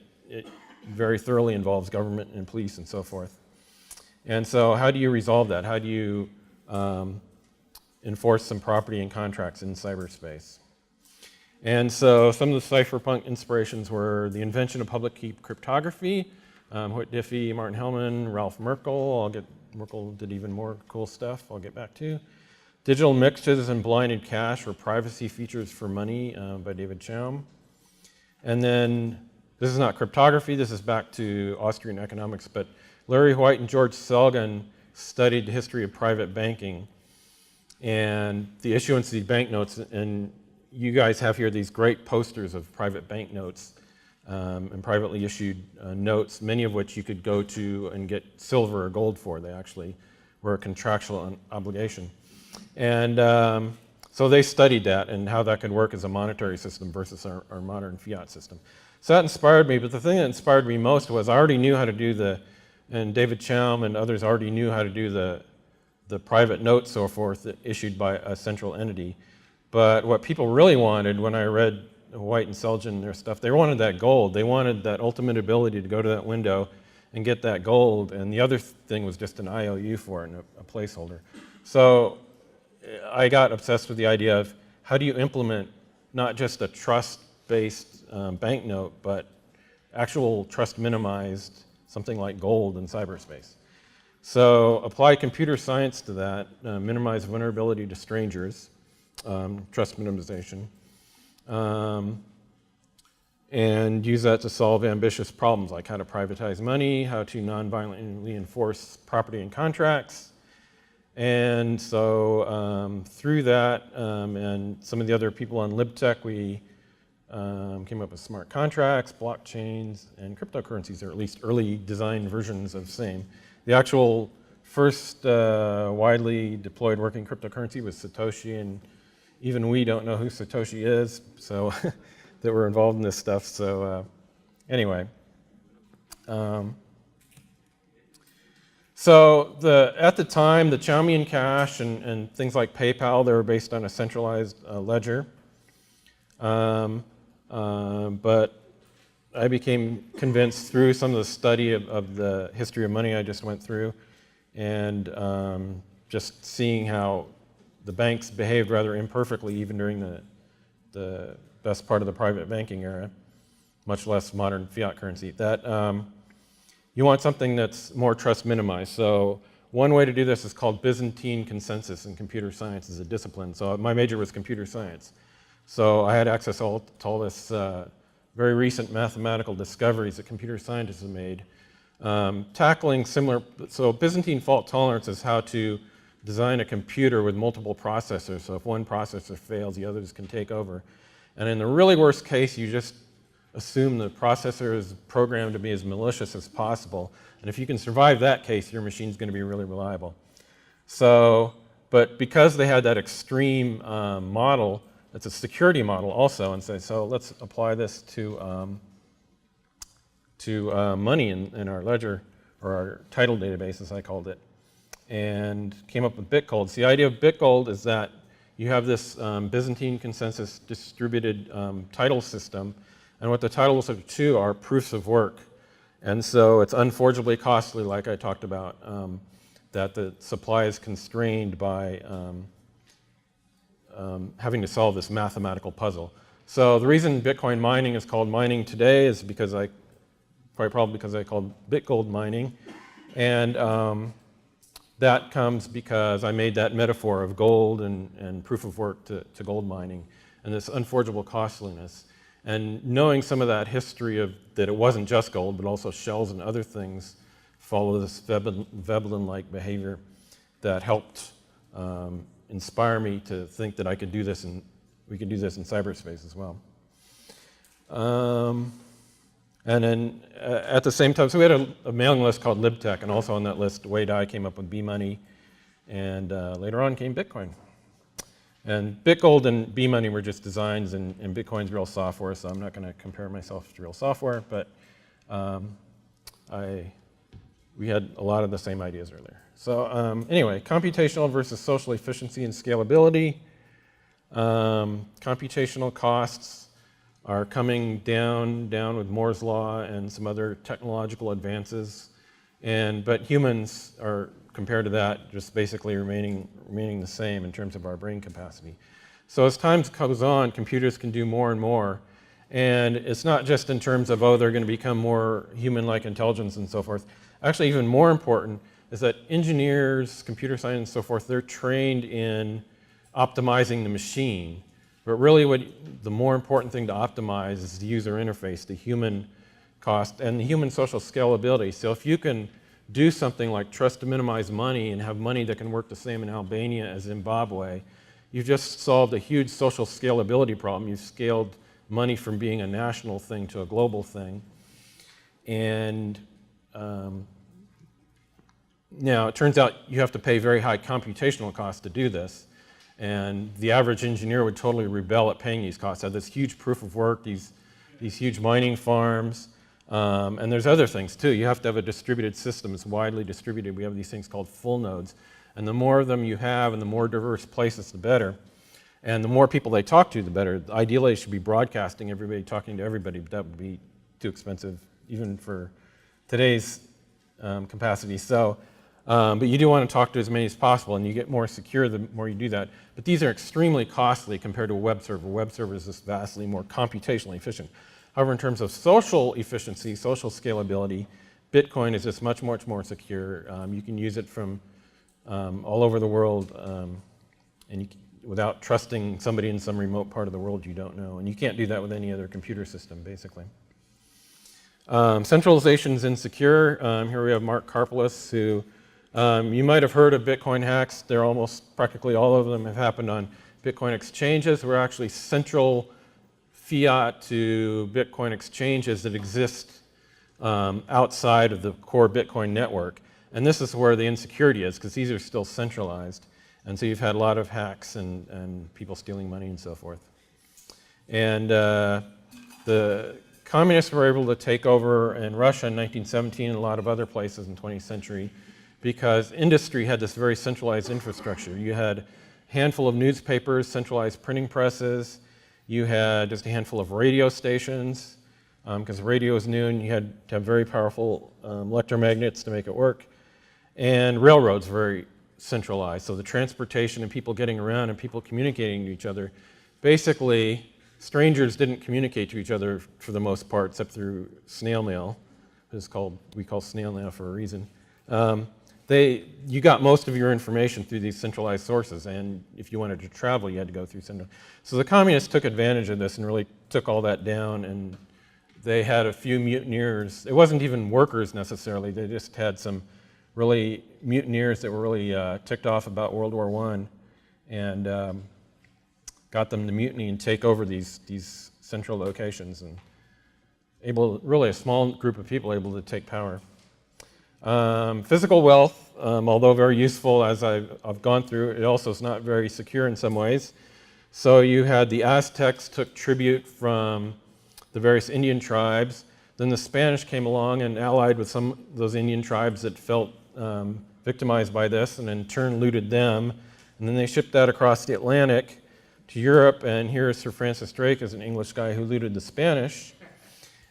very thoroughly involves government and police and so forth. And so how do you resolve that? How do you enforce some property and contracts in cyberspace? And so some of the cypherpunk inspirations were the invention of public key cryptography, Hoyt Diffie, Martin Hellman, Ralph Merkle. Merkle did even more cool stuff I'll get back to. Digital Mixes and Blinded Cash, or Privacy Features for Money by David Chaum. And then, this is not cryptography, this is back to Austrian economics, but Larry White and George Selgin studied the history of private banking and the issuance of these banknotes. And you guys have here these great posters of private banknotes and privately issued notes, many of which you could go to and get silver or gold for. They actually were a contractual obligation. And so they studied that and how that could work as a monetary system versus our modern fiat system. So that inspired me, but the thing that inspired me most was I already knew how to do and David Chaum and others already knew how to do the private notes, so forth, issued by a central entity. But what people really wanted when I read White and Selgin and their stuff, they wanted that gold. They wanted that ultimate ability to go to that window and get that gold, and the other thing was just an IOU for it and a placeholder. So I got obsessed with the idea of how do you implement not just a trust-based banknote, but actual trust minimized, something like gold in cyberspace. So apply computer science to that, minimize vulnerability to strangers, trust minimization, and use that to solve ambitious problems like how to privatize money, how to non-violently enforce property and contracts. And so through that and some of the other people on LibTech, we came up with smart contracts, blockchains, and cryptocurrencies, or at least early design versions of same. The actual first widely deployed working cryptocurrency was Satoshi, and even we don't know who Satoshi is, so that we're involved in this stuff. So anyway. So at the time, the Chaumian cash and things like PayPal, they were based on a centralized ledger. But I became convinced through some of the study of the history of money I just went through, and just seeing how the banks behaved rather imperfectly even during the best part of the private banking era, much less modern fiat currency, that you want something that's more trust minimized. So one way to do this is called Byzantine consensus in computer science as a discipline. So my major was computer science. So I had access to all this very recent mathematical discoveries that computer scientists have made, tackling similar. So Byzantine fault tolerance is how to design a computer with multiple processors. So if one processor fails, the others can take over. And in the really worst case, you just assume the processor is programmed to be as malicious as possible. And if you can survive that case, your machine's going to be really reliable. So, but because they had that extreme model, it's a security model also, and say, so let's apply this to money in our ledger, or our title database, as I called it, and came up with BitGold. So the idea of BitGold is that you have this Byzantine consensus distributed title system, and what the titles of two are proofs of work. And so it's unforgeably costly, like I talked about, that the supply is constrained by having to solve this mathematical puzzle. So the reason Bitcoin mining is called mining today is because probably because I called BitGold mining. And that comes because I made that metaphor of gold and proof of work to gold mining, and this unforgeable costliness. And knowing some of that history of that it wasn't just gold, but also shells and other things, follow this Veblen-like behavior that helped inspire me to think that I could do this, and we could do this in cyberspace as well. And then at the same time, so we had a mailing list called LibTech, and also on that list, Wei Dai came up with B-Money, and later on came Bitcoin. And BitGold and B-Money were just designs, and Bitcoin's real software, so I'm not going to compare myself to real software, but we had a lot of the same ideas earlier. So anyway, computational versus social efficiency and scalability. Computational costs are coming down with Moore's law and some other technological advances, but humans are, compared to that, just basically remaining the same in terms of our brain capacity. So as time goes on, computers can do more and more, and it's not just in terms of, oh, they're going to become more human-like intelligence and so forth. Actually, even more important is that engineers, computer science and so forth, they're trained in optimizing the machine. But really the more important thing to optimize is the user interface, the human cost, and the human social scalability. So if you can do something like trust to minimize money and have money that can work the same in Albania as Zimbabwe, you've just solved a huge social scalability problem. You've scaled money from being a national thing to a global thing. And now it turns out you have to pay very high computational costs to do this. And the average engineer would totally rebel at paying these costs. Have this huge proof of work, these huge mining farms, and there's other things too. You have to have a distributed system. It's widely distributed. We have these things called full nodes. And the more of them you have and the more diverse places, the better. And the more people they talk to, the better. Ideally, it should be broadcasting, everybody talking to everybody, but that would be too expensive, even for today's capacity. So, but you do want to talk to as many as possible, and you get more secure the more you do that. But these are extremely costly compared to a web server. Web server is just vastly more computationally efficient. However, in terms of social efficiency, social scalability, Bitcoin is just much, much more secure. You can use it from all over the world, and without trusting somebody in some remote part of the world you don't know. And you can't do that with any other computer system, basically. Centralization is insecure. Here we have Mark Karpeles, who you might have heard of Bitcoin hacks. They're almost practically all of them have happened on Bitcoin exchanges. We're actually central fiat to Bitcoin exchanges that exist outside of the core Bitcoin network. And this is where the insecurity is, because these are still centralized. And so you've had a lot of hacks and people stealing money and so forth. And the communists were able to take over in Russia in 1917 and a lot of other places in the 20th century because industry had this very centralized infrastructure. You had a handful of newspapers, centralized printing presses. You had just a handful of radio stations because radio was new and you had to have very powerful electromagnets to make it work. And railroads were very centralized. So the transportation and people getting around and people communicating to each other. Basically, strangers didn't communicate to each other for the most part, except through snail mail. We call snail mail for a reason. You got most of your information through these centralized sources, and if you wanted to travel, you had to go through central. So the communists took advantage of this and really took all that down, and they had a few mutineers. It wasn't even workers necessarily. They just had some really mutineers that were really ticked off about World War I, and got them to mutiny and take over these central locations, and really a small group of people able to take power. Physical wealth, although very useful as I've gone through, it also is not very secure in some ways. So you had the Aztecs took tribute from the various Indian tribes. Then the Spanish came along and allied with some of those Indian tribes that felt victimized by this and in turn looted them. And then they shipped that across the Atlantic to Europe, and here is Sir Francis Drake as an English guy who looted the Spanish.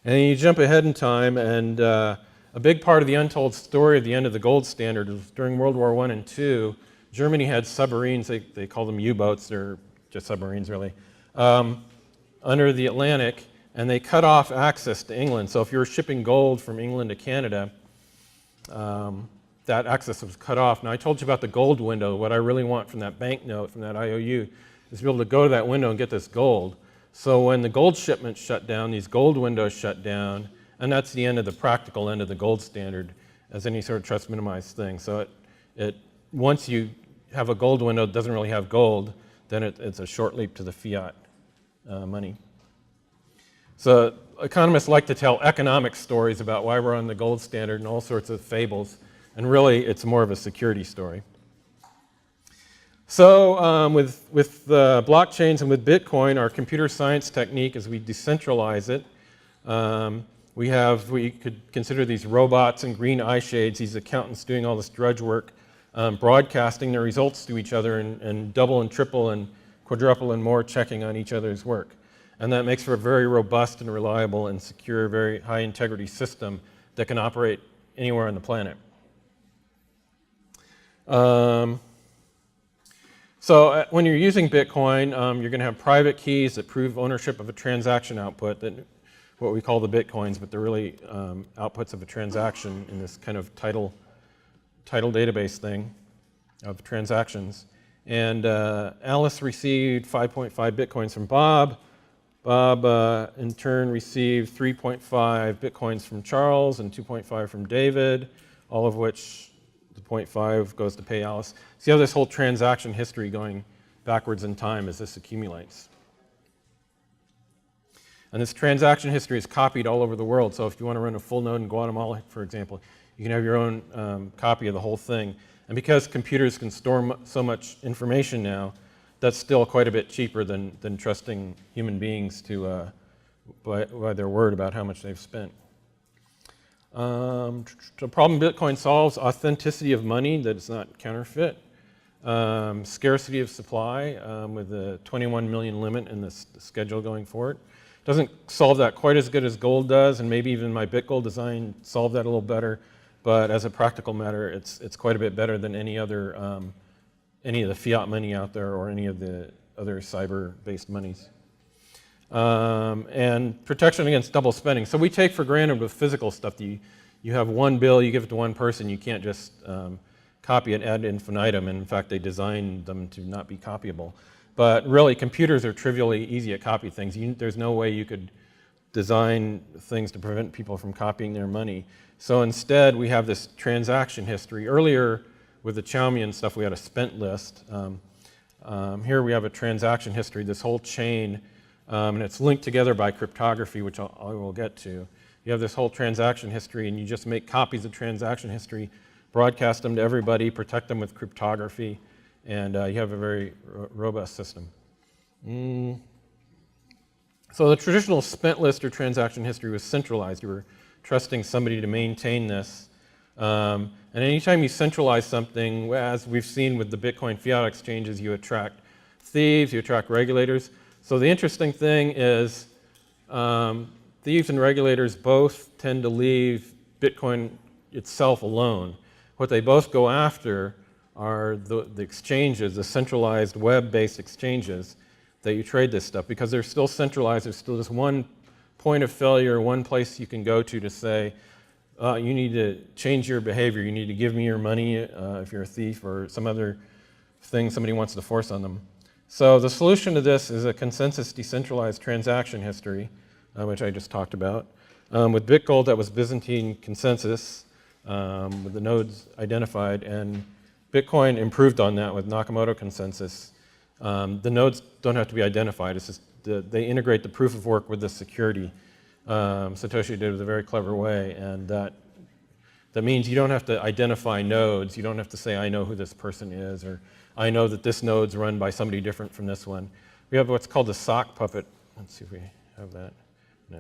And then you jump ahead in time, and a big part of the untold story of the end of the gold standard was during World War I and II, Germany had submarines, they call them U-boats, they're just submarines really, under the Atlantic, and they cut off access to England. So if you were shipping gold from England to Canada, that access was cut off. Now I told you about the gold window. What I really want from that banknote, from that IOU, is to be able to go to that window and get this gold. So when the gold shipments shut down, these gold windows shut down, and that's the end of the practical end of the gold standard as any sort of trust minimized thing. So once you have a gold window that doesn't really have gold, then it's a short leap to the fiat money. So economists like to tell economic stories about why we're on the gold standard and all sorts of fables, and really it's more of a security story. So with blockchains and with Bitcoin, our computer science technique is we decentralize it. We could consider these robots and green eye shades, these accountants doing all this drudge work, broadcasting their results to each other and double and triple and quadruple and more checking on each other's work. And that makes for a very robust and reliable and secure, very high integrity system that can operate anywhere on the planet. So when you're using Bitcoin, you're going to have private keys that prove ownership of a transaction output, that what we call the Bitcoins, but they're really outputs of a transaction in this kind of title database thing of transactions. And Alice received 5.5 bitcoins from Bob. Bob, in turn, received 3.5 bitcoins from Charles and 2.5 from David, all of which the 0.5 goes to pay Alice. See how this whole transaction history going backwards in time as this accumulates. And this transaction history is copied all over the world. So if you want to run a full node in Guatemala, for example, you can have your own copy of the whole thing. And because computers can store so much information now, that's still quite a bit cheaper than trusting human beings to by their word about how much they've spent. The problem Bitcoin solves: authenticity of money that is not counterfeit, scarcity of supply with the 21 million limit in the schedule going forward. Doesn't solve that quite as good as gold does, and maybe even my BitGold design solved that a little better. But as a practical matter, it's quite a bit better than any other any of the fiat money out there or any of the other cyber-based monies. And protection against double spending. So we take for granted with physical stuff that you have one bill, you give it to one person, you can't just copy it ad infinitum, and in fact they designed them to not be copyable. But really, computers are trivially easy at copying things. There's no way you could design things to prevent people from copying their money. So instead, we have this transaction history. Earlier, with the Xiaomi and stuff, we had a spent list. Here we have a transaction history, this whole chain, and it's linked together by cryptography, which I will get to. You have this whole transaction history, and you just make copies of transaction history, broadcast them to everybody, protect them with cryptography, and you have a very robust system. So the traditional spent list or transaction history was centralized. You were trusting somebody to maintain this. And anytime you centralize something, as we've seen with the Bitcoin fiat exchanges, you attract thieves, you attract regulators. So the interesting thing is thieves and regulators both tend to leave Bitcoin itself alone. What they both go after are the exchanges, the centralized web-based exchanges that you trade this stuff, because they're still centralized. There's still just one point of failure, one place you can go to say, you need to change your behavior, you need to give me your money if you're a thief or some other thing somebody wants to force on them. So the solution to this is a consensus decentralized transaction history, which I just talked about. With BitGold, that was Byzantine consensus with the nodes identified, and Bitcoin improved on that with Nakamoto consensus. The nodes don't have to be identified, it's just they integrate the proof of work with the security. Satoshi did it a very clever way, and that means you don't have to identify nodes. You don't have to say, I know who this person is, or I know that this node's run by somebody different from this one. We have what's called the sock puppet. Let's see if we have that. Nah.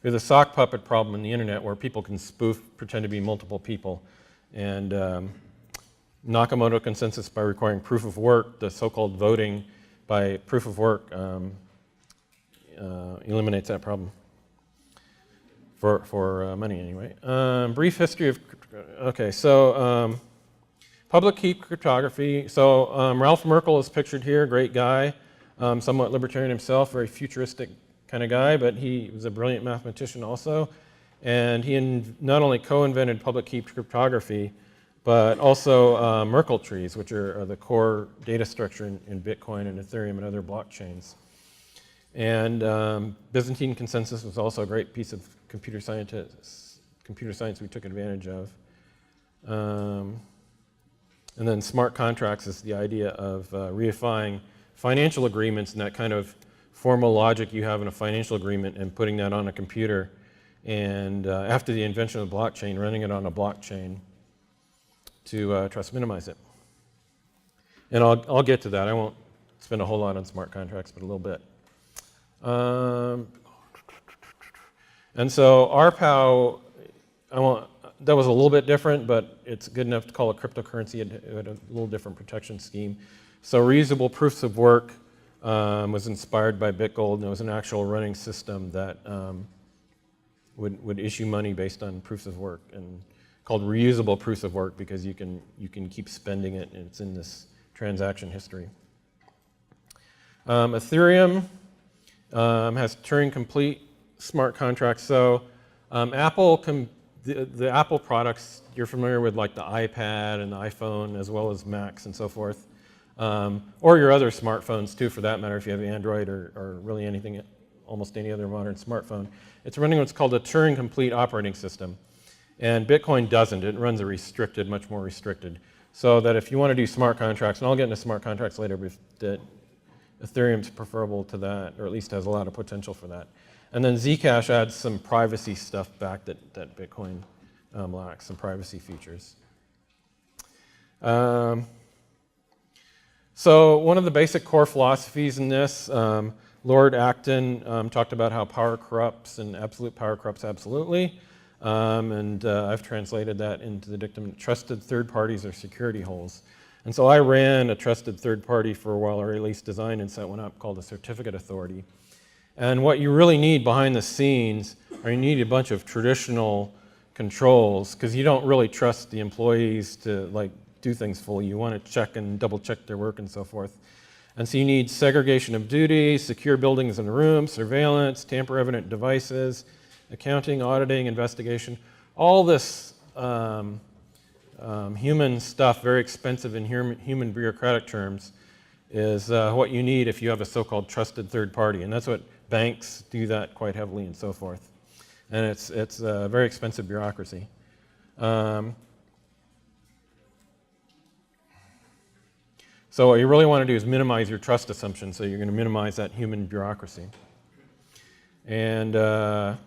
We have the sock puppet problem in the internet where people can spoof, pretend to be multiple people. And Nakamoto consensus, by requiring proof of work, the so-called voting by proof of work, eliminates that problem. For money anyway. Brief history of, okay, so public key cryptography. So Ralph Merkle is pictured here, great guy, somewhat libertarian himself, very futuristic kind of guy, but he was a brilliant mathematician also. And he not only co-invented public key cryptography, but also Merkle trees, which are the core data structure in Bitcoin and Ethereum and other blockchains. And Byzantine consensus was also a great piece of computer science we took advantage of. And then smart contracts is the idea of reifying financial agreements and that kind of formal logic you have in a financial agreement and putting that on a computer. And after the invention of the blockchain, running it on a blockchain to try to minimize it. And I'll get to that. I won't spend a whole lot on smart contracts, but a little bit. And so RPow, that was a little bit different, but it's good enough to call a cryptocurrency. It had a little different protection scheme. So reusable proofs of work was inspired by BitGold, and it was an actual running system that would issue money based on proofs of work, and called reusable proofs of work because you can keep spending it, and it's in this transaction history. Ethereum has Turing-complete smart contracts. So the Apple products, you're familiar with like the iPad and the iPhone as well as Macs and so forth. or your other smartphones too, for that matter, if you have Android or really anything, almost any other modern smartphone. It's running what's called a Turing-complete operating system. And Bitcoin doesn't. It runs a restricted, much more restricted. So that if you want to do smart contracts, and I'll get into smart contracts later, but Ethereum's preferable to that, or at least has a lot of potential for that. And then Zcash adds some privacy stuff back that Bitcoin lacks, some privacy features. So one of the basic core philosophies in this, Lord Acton talked about how power corrupts and absolute power corrupts absolutely. I've translated that into the dictum, trusted third parties are security holes. And so I ran a trusted third party for a while, or at least designed and set one up called a certificate authority. And what you really need behind the scenes are you need a bunch of traditional controls, because you don't really trust the employees to like do things fully. You want to check and double check their work and so forth. And so you need segregation of duties, secure buildings and rooms, surveillance, tamper-evident devices, accounting, auditing, investigation, all this human stuff, very expensive in human bureaucratic terms, is what you need if you have a so-called trusted third party. And that's what banks do that quite heavily and so forth. And it's a very expensive bureaucracy. So what you really want to do is minimize your trust assumption, so you're going to minimize that human bureaucracy. And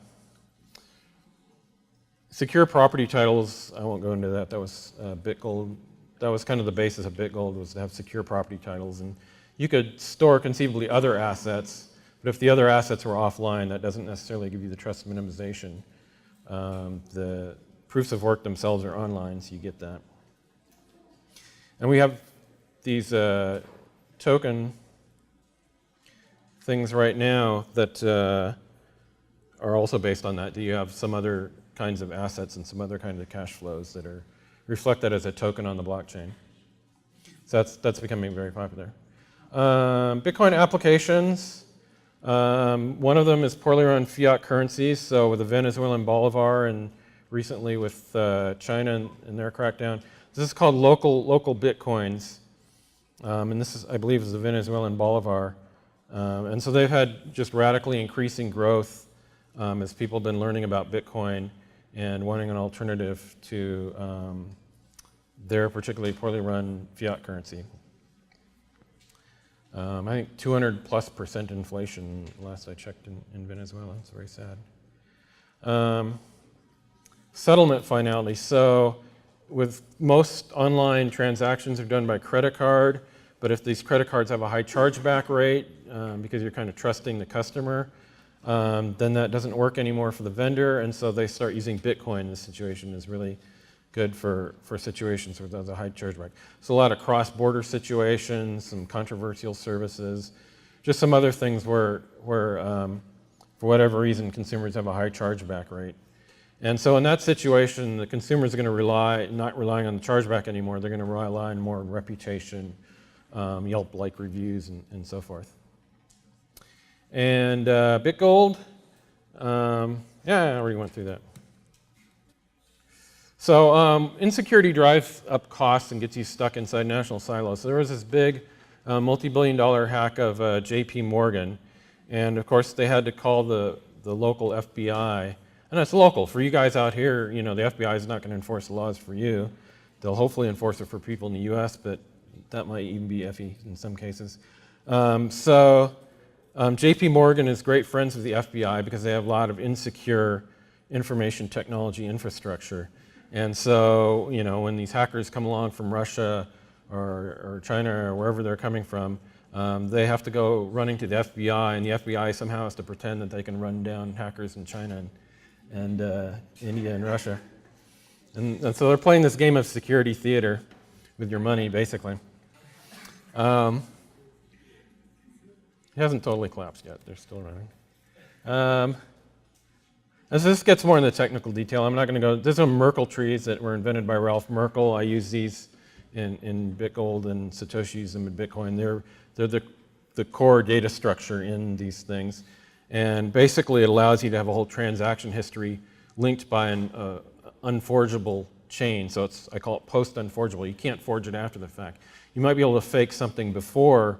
secure property titles, I won't go into that. That was BitGold. That was kind of the basis of BitGold, was to have secure property titles. And you could store conceivably other assets, but if the other assets were offline, that doesn't necessarily give you the trust minimization. The proofs of work themselves are online, so you get that. And we have these token things right now that are also based on that. You have some other kinds of assets and some other kinds of cash flows that are reflected as a token on the blockchain. So that's becoming very popular. Bitcoin applications. One of them is poorly run fiat currencies. So with the Venezuelan bolivar and recently with China and their crackdown. This is called local Bitcoins. And this is, I believe, is the Venezuelan bolivar. And so they've had just radically increasing growth as people have been learning about Bitcoin and wanting an alternative to their particularly poorly run fiat currency. I think 200+% inflation last I checked in Venezuela. It's very sad. Settlement finality. So with most online transactions are done by credit card, but if these credit cards have a high chargeback rate, because you're kind of trusting the customer, then that doesn't work anymore for the vendor, and so they start using Bitcoin. This situation is really good for situations where there's a high chargeback. So a lot of cross-border situations, some controversial services, just some other things where for whatever reason, consumers have a high chargeback rate. And so in that situation, the consumers are going to not relying on the chargeback anymore, they're going to rely on more reputation, Yelp-like reviews, and so forth. And BitGold, yeah, I already went through that. So insecurity drives up costs and gets you stuck inside national silos. So there was this big multi-billion-dollar hack of JP Morgan, and of course they had to call the local FBI. And it's local. For you guys out here, you know, the FBI is not going to enforce the laws for you. They'll hopefully enforce it for people in the US, but that might even be FE in some cases. JP Morgan is great friends with the FBI because they have a lot of insecure information technology infrastructure. And so, you know, when these hackers come along from Russia or China or wherever they're coming from, they have to go running to the FBI, and the FBI somehow has to pretend that they can run down hackers in China and India and Russia. And so they're playing this game of security theater with your money, basically. It hasn't totally collapsed yet. They're still running. As this gets more into technical detail, I'm not going to go. These are Merkle trees that were invented by Ralph Merkle. I use these in BitGold, and Satoshi uses them in Bitcoin. They're the core data structure in these things. And basically, it allows you to have a whole transaction history linked by an unforgeable chain, so I call it post-unforgeable. You can't forge it after the fact. You might be able to fake something before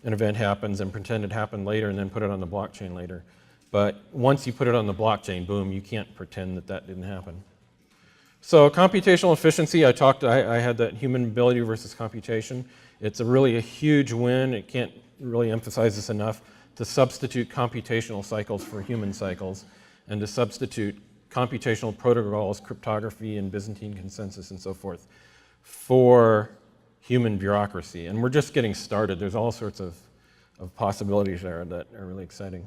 an event happens and pretend it happened later and then put it on the blockchain later. But once you put it on the blockchain, boom, you can't pretend that that didn't happen. So computational efficiency, I had that human ability versus computation. It's really a huge win. It can't really emphasize this enough, to substitute computational cycles for human cycles, and to substitute computational protocols, cryptography and Byzantine consensus and so forth, for human bureaucracy. And we're just getting started. There's all sorts of possibilities there that are really exciting.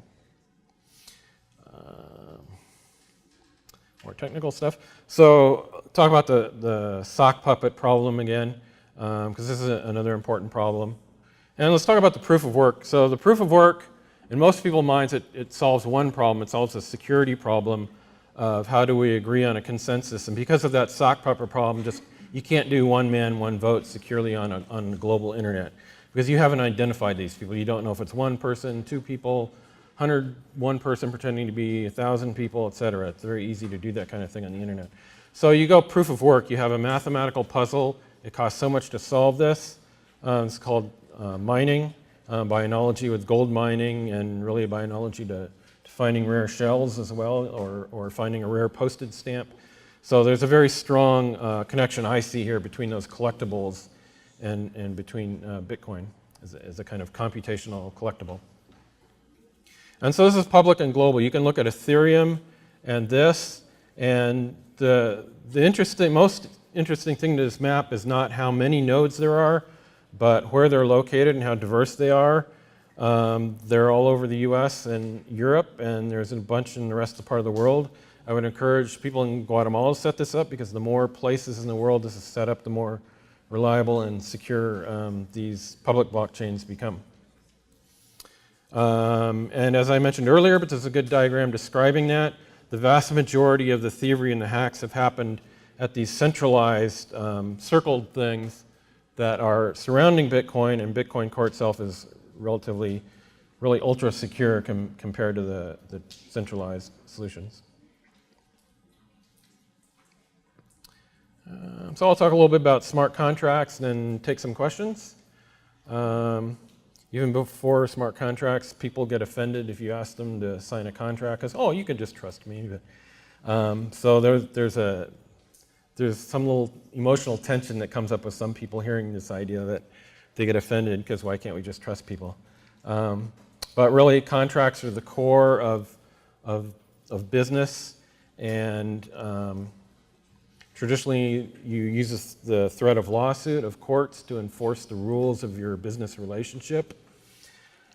More technical stuff. So talk about the sock puppet problem again, because this is another important problem. And let's talk about the proof of work. So the proof of work, in most people's minds, it solves one problem. It solves a security problem of how do we agree on a consensus. And because of that sock puppet problem, you can't do one man, one vote securely on the global internet, because you haven't identified these people. You don't know if it's one person, two people, 100, one person pretending to be 1,000 people, et cetera. It's very easy to do that kind of thing on the internet. So you go proof of work. You have a mathematical puzzle. It costs so much to solve this. It's called mining, by analogy with gold mining, and really by analogy to finding rare shells as well, or finding a rare postage stamp. So there's a very strong connection I see here between those collectibles and between Bitcoin as a kind of computational collectible. And so this is public and global. You can look at Ethereum and this, and the most interesting thing to this map is not how many nodes there are, but where they're located and how diverse they are. They're all over the US and Europe, and there's a bunch in the rest of the part of the world. I would encourage people in Guatemala to set this up, because the more places in the world this is set up, the more reliable and secure these public blockchains become. And as I mentioned earlier, but there's a good diagram describing that, the vast majority of the thievery and the hacks have happened at these centralized circled things that are surrounding Bitcoin, and Bitcoin core itself is really ultra secure compared to the centralized solutions. So I'll talk a little bit about smart contracts and then take some questions. Even before smart contracts, people get offended if you ask them to sign a contract, because, oh, you can just trust me. But, so there's some little emotional tension that comes up with some people hearing this idea that they get offended, because why can't we just trust people? But really, contracts are the core of business, and traditionally you use the threat of lawsuit of courts to enforce the rules of your business relationship.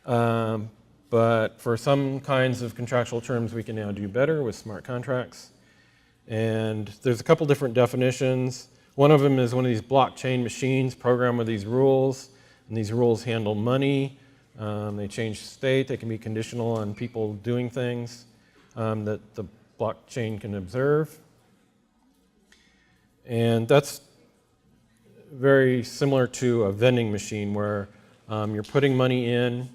But for some kinds of contractual terms, we can now do better with smart contracts. And there's a couple different definitions. One of them is one of these blockchain machines programmed with these rules, and these rules handle money. They change state. They can be conditional on people doing things that the blockchain can observe. And that's very similar to a vending machine, where you're putting money in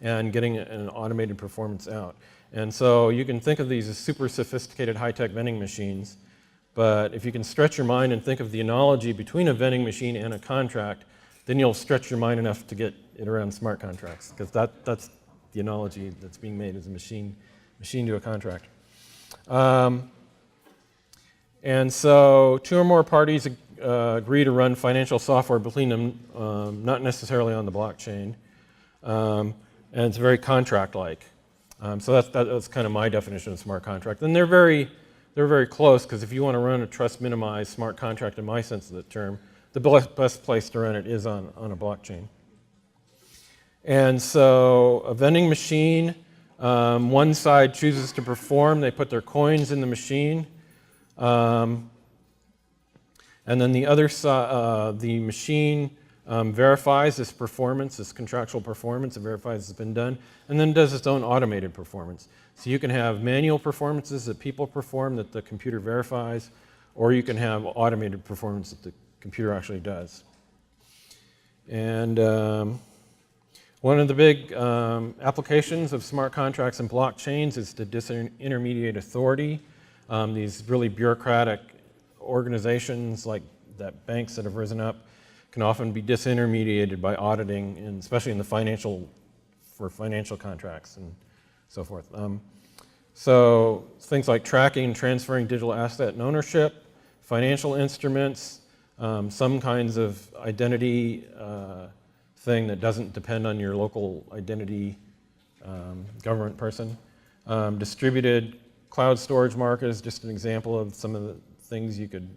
and getting an automated performance out. And so you can think of these as super sophisticated high-tech vending machines, but if you can stretch your mind and think of the analogy between a vending machine and a contract, then you'll stretch your mind enough to get it around smart contracts, because that's the analogy that's being made, as a machine to a contract. And so two or more parties agree to run financial software between them, not necessarily on the blockchain. And it's very contract-like. So that's kind of my definition of smart contract. And they're very close, because if you want to run a trust-minimized smart contract, in my sense of the term, the best place to run it is on a blockchain. And so a vending machine, one side chooses to perform. They put their coins in the machine. And then the other side, the machine verifies this performance, this contractual performance. It verifies it's been done, and then does its own automated performance. So you can have manual performances that people perform that the computer verifies, or you can have automated performance that the computer actually does. And one of the big applications of smart contracts and blockchains is to disintermediate authority. These really bureaucratic, organizations like that, banks that have risen up, can often be disintermediated by auditing, and especially in the financial contracts and so forth. So things like tracking and transferring digital asset and ownership, financial instruments, some kinds of identity thing that doesn't depend on your local identity government person. Distributed cloud storage market is just an example of some of the things you could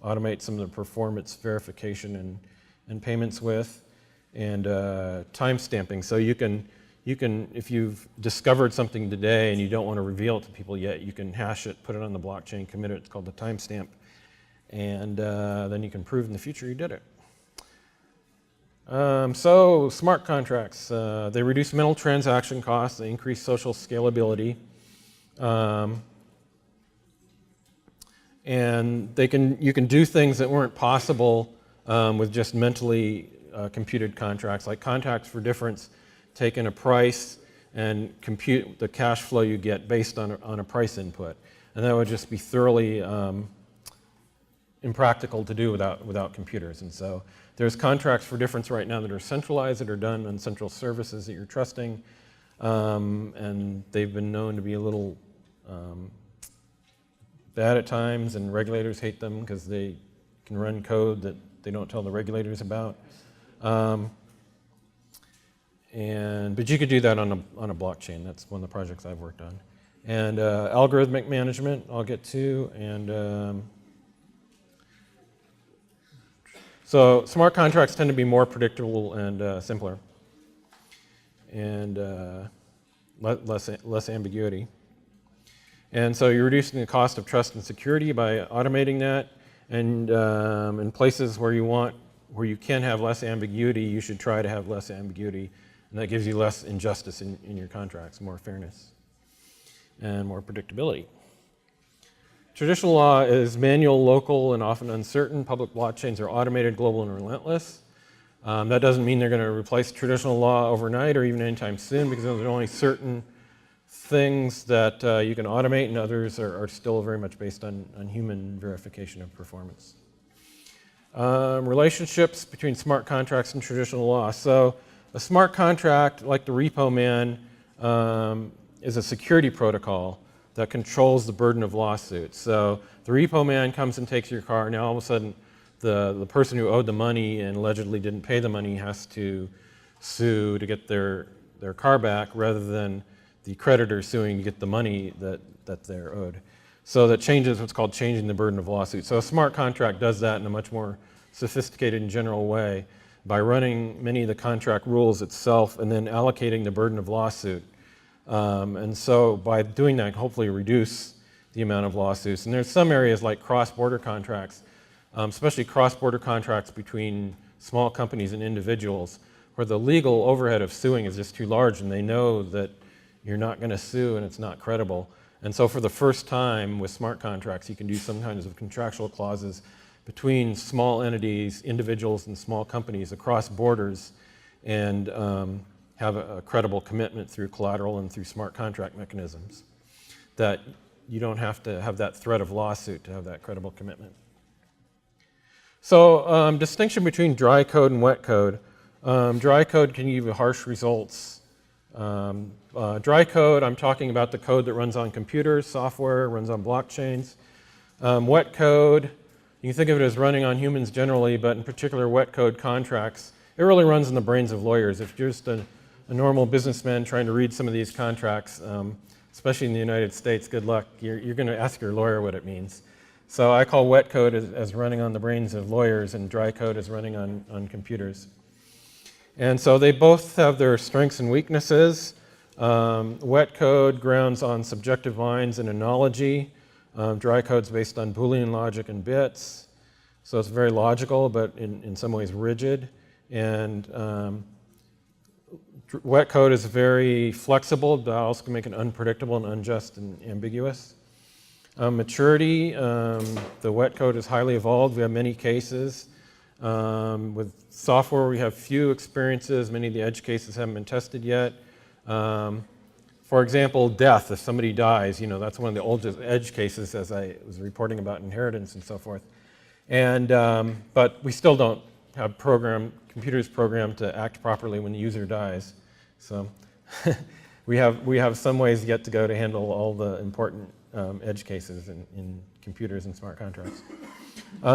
automate some of the performance verification and payments with, and time stamping. So you can, if you've discovered something today and you don't want to reveal it to people yet, you can hash it, put it on the blockchain, commit it. It's called the timestamp, and then you can prove in the future you did it. So smart contracts, they reduce mental transaction costs, they increase social scalability, and you can do things that weren't possible with just mentally computed contracts, like contracts for difference, take in a price and compute the cash flow you get based on a price input, and that would just be thoroughly impractical to do without computers. And so there's contracts for difference right now that are centralized, that are done on central services that you're trusting, and they've been known to be a little bad at times, and regulators hate them because they can run code that they don't tell the regulators about. But you could do that on a blockchain. That's one of the projects I've worked on. And algorithmic management, I'll get to, and so smart contracts tend to be more predictable and simpler, and less ambiguity. And so you're reducing the cost of trust and security by automating that. And in places where you can have less ambiguity, you should try to have less ambiguity, and that gives you less injustice in your contracts, more fairness, and more predictability. Traditional law is manual, local, and often uncertain. Public blockchains are automated, global, and relentless. That doesn't mean they're going to replace traditional law overnight or even anytime soon, because there are only certain things that you can automate, and others are still very much based on human verification of performance. Relationships between smart contracts and traditional law. So a smart contract, like the repo man, is a security protocol that controls the burden of lawsuits. So the repo man comes and takes your car. Now all of a sudden, the person who owed the money and allegedly didn't pay the money has to sue to get their car back, rather than the creditor suing to get the money that they're owed. So that changes what's called changing the burden of lawsuit. So a smart contract does that in a much more sophisticated and general way by running many of the contract rules itself and then allocating the burden of lawsuit. And so by doing that, hopefully reduce the amount of lawsuits. And there's some areas like cross-border contracts, especially cross-border contracts between small companies and individuals, where the legal overhead of suing is just too large, and they know that you're not going to sue and it's not credible. And so for the first time with smart contracts, you can do some kinds of contractual clauses between small entities, individuals, and small companies across borders, and have a credible commitment through collateral and through smart contract mechanisms, that you don't have to have that threat of lawsuit to have that credible commitment. So distinction between dry code and wet code. Dry code can give you harsh results. Dry code, I'm talking about the code that runs on computers, software, runs on blockchains. Wet code, you can think of it as running on humans generally, but in particular wet code contracts. It really runs in the brains of lawyers. If you're just a normal businessman trying to read some of these contracts, especially in the United States, good luck. You're going to ask your lawyer what it means. So I call wet code as running on the brains of lawyers, and dry code as running on computers. And so they both have their strengths and weaknesses. Wet code grounds on subjective lines and analogy. Dry code's based on Boolean logic and bits. So it's very logical, but in some ways rigid. And wet code is very flexible, but also can make it unpredictable and unjust and ambiguous. Maturity, the wet code is highly evolved. We have many cases. With software, we have few experiences. Many of the edge cases haven't been tested yet. For example, death. If somebody dies, that's one of the oldest edge cases, as I was reporting about inheritance and so forth. And but we still don't have computers programmed to act properly when the user dies. So we have some ways yet to go to handle all the important edge cases in computers and smart contracts.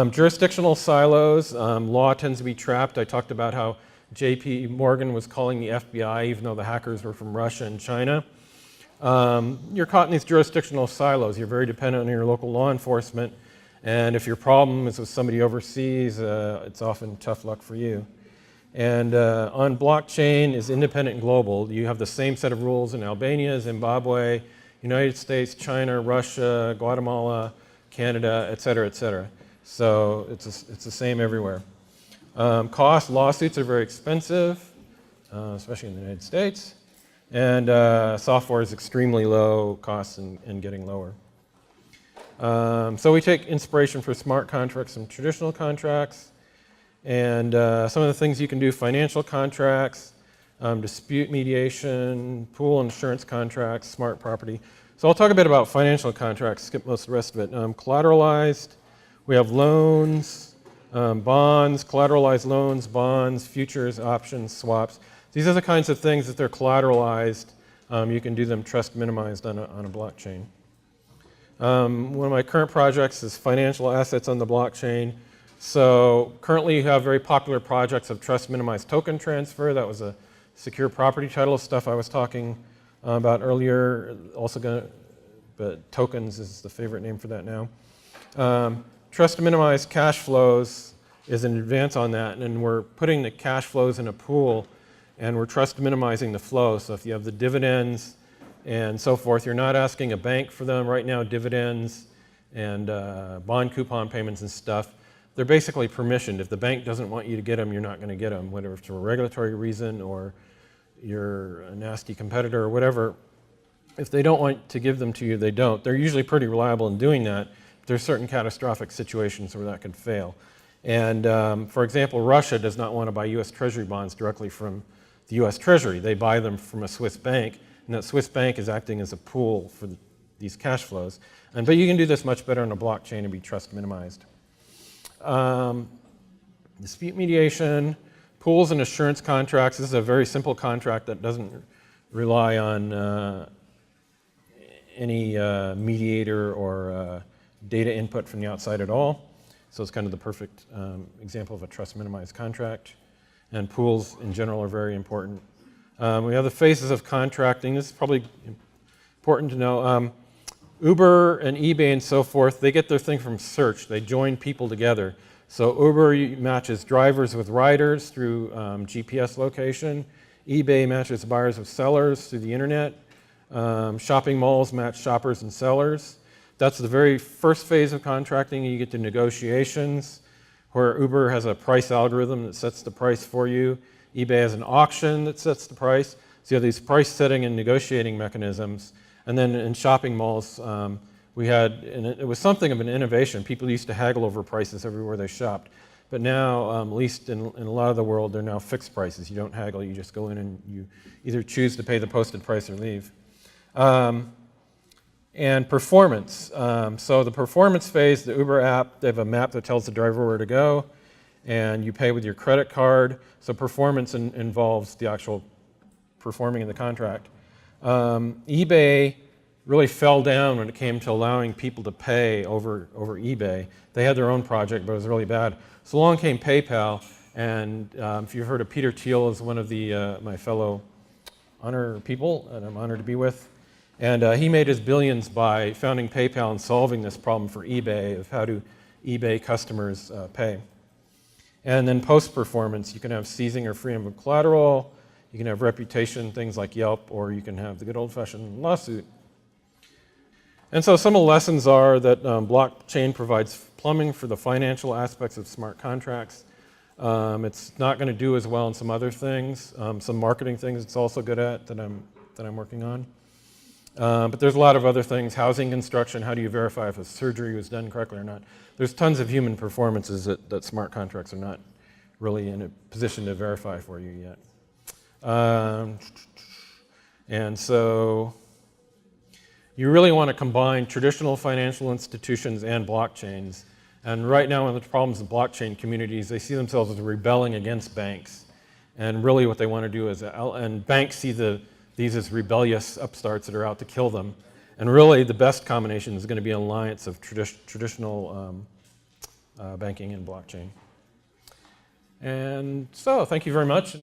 Jurisdictional silos. Law tends to be trapped. I talked about how J.P. Morgan was calling the FBI, even though the hackers were from Russia and China. You're caught in these jurisdictional silos. You're very dependent on your local law enforcement. And if your problem is with somebody overseas, it's often tough luck for you. And on blockchain is independent and global. You have the same set of rules in Albania, Zimbabwe, United States, China, Russia, Guatemala, Canada, et cetera, et cetera. So it's the same everywhere. Cost, lawsuits are very expensive, especially in the United States. And software is extremely low cost and getting lower. So we take inspiration for smart contracts from traditional contracts. And some of the things you can do: financial contracts, dispute mediation, pool insurance contracts, smart property. So I'll talk a bit about financial contracts, skip most of the rest of it. Collateralized, we have loans, bonds, collateralized loans, bonds, futures, options, swaps. These are the kinds of things that they're collateralized. You can do them trust minimized on a blockchain. One of my current projects is financial assets on the blockchain. So currently you have very popular projects of trust minimized token transfer. That was a secure property title stuff I was talking about earlier. But tokens is the favorite name for that now. Trust minimized cash flows is an advance on that, and we're putting the cash flows in a pool, and we're trust minimizing the flow. So if you have the dividends and so forth, you're not asking a bank for them. Right now, dividends and bond coupon payments and stuff, they're basically permissioned. If the bank doesn't want you to get them, you're not going to get them, whether it's for a regulatory reason or you're a nasty competitor or whatever. If they don't want to give them to you, they don't. They're usually pretty reliable in doing that. But there's certain catastrophic situations where that could fail. And for example, Russia does not want to buy US Treasury bonds directly from the US Treasury. They buy them from a Swiss bank, and that Swiss bank is acting as a pool for these cash flows. But you can do this much better on a blockchain and be trust minimized. Dispute mediation, pools and assurance contracts. This is a very simple contract that doesn't rely on any mediator or data input from the outside at all. So it's kind of the perfect example of a trust minimized contract. And pools in general are very important. We have the phases of contracting. This is probably important to know. Uber and eBay and so forth, they get their thing from search. They join people together. So Uber matches drivers with riders through GPS location. eBay matches buyers with sellers through the internet. Shopping malls match shoppers and sellers. That's the very first phase of contracting. You get to negotiations, where Uber has a price algorithm that sets the price for you. eBay has an auction that sets the price. So you have these price setting and negotiating mechanisms. And then in shopping malls, and it was something of an innovation. People used to haggle over prices everywhere they shopped. But now, at least in a lot of the world, they're now fixed prices. You don't haggle, you just go in and you either choose to pay the posted price or leave. And performance. So the performance phase, the Uber app, they have a map that tells the driver where to go, and you pay with your credit card. So performance involves the actual performing in the contract. eBay really fell down when it came to allowing people to pay over eBay. They had their own project, but it was really bad. So along came PayPal, and if you've heard of Peter Thiel, is one of my fellow honor people, and I'm honored to be with. And he made his billions by founding PayPal and solving this problem for eBay of how do eBay customers pay. And then post-performance, you can have seizing or freedom of collateral, you can have reputation, things like Yelp, or you can have the good old-fashioned lawsuit. And so some of the lessons are that blockchain provides plumbing for the financial aspects of smart contracts. It's not going to do as well in some other things, some marketing things it's also good at that I'm working on. But there's a lot of other things, housing construction, how do you verify if a surgery was done correctly or not? There's tons of human performances that smart contracts are not really in a position to verify for you yet. And so you really want to combine traditional financial institutions and blockchains. And right now, one of the problems in blockchain communities, they see themselves as rebelling against banks. And really what they want to do is, and banks see these as rebellious upstarts that are out to kill them. And really the best combination is going to be an alliance of traditional banking and blockchain. And so thank you very much.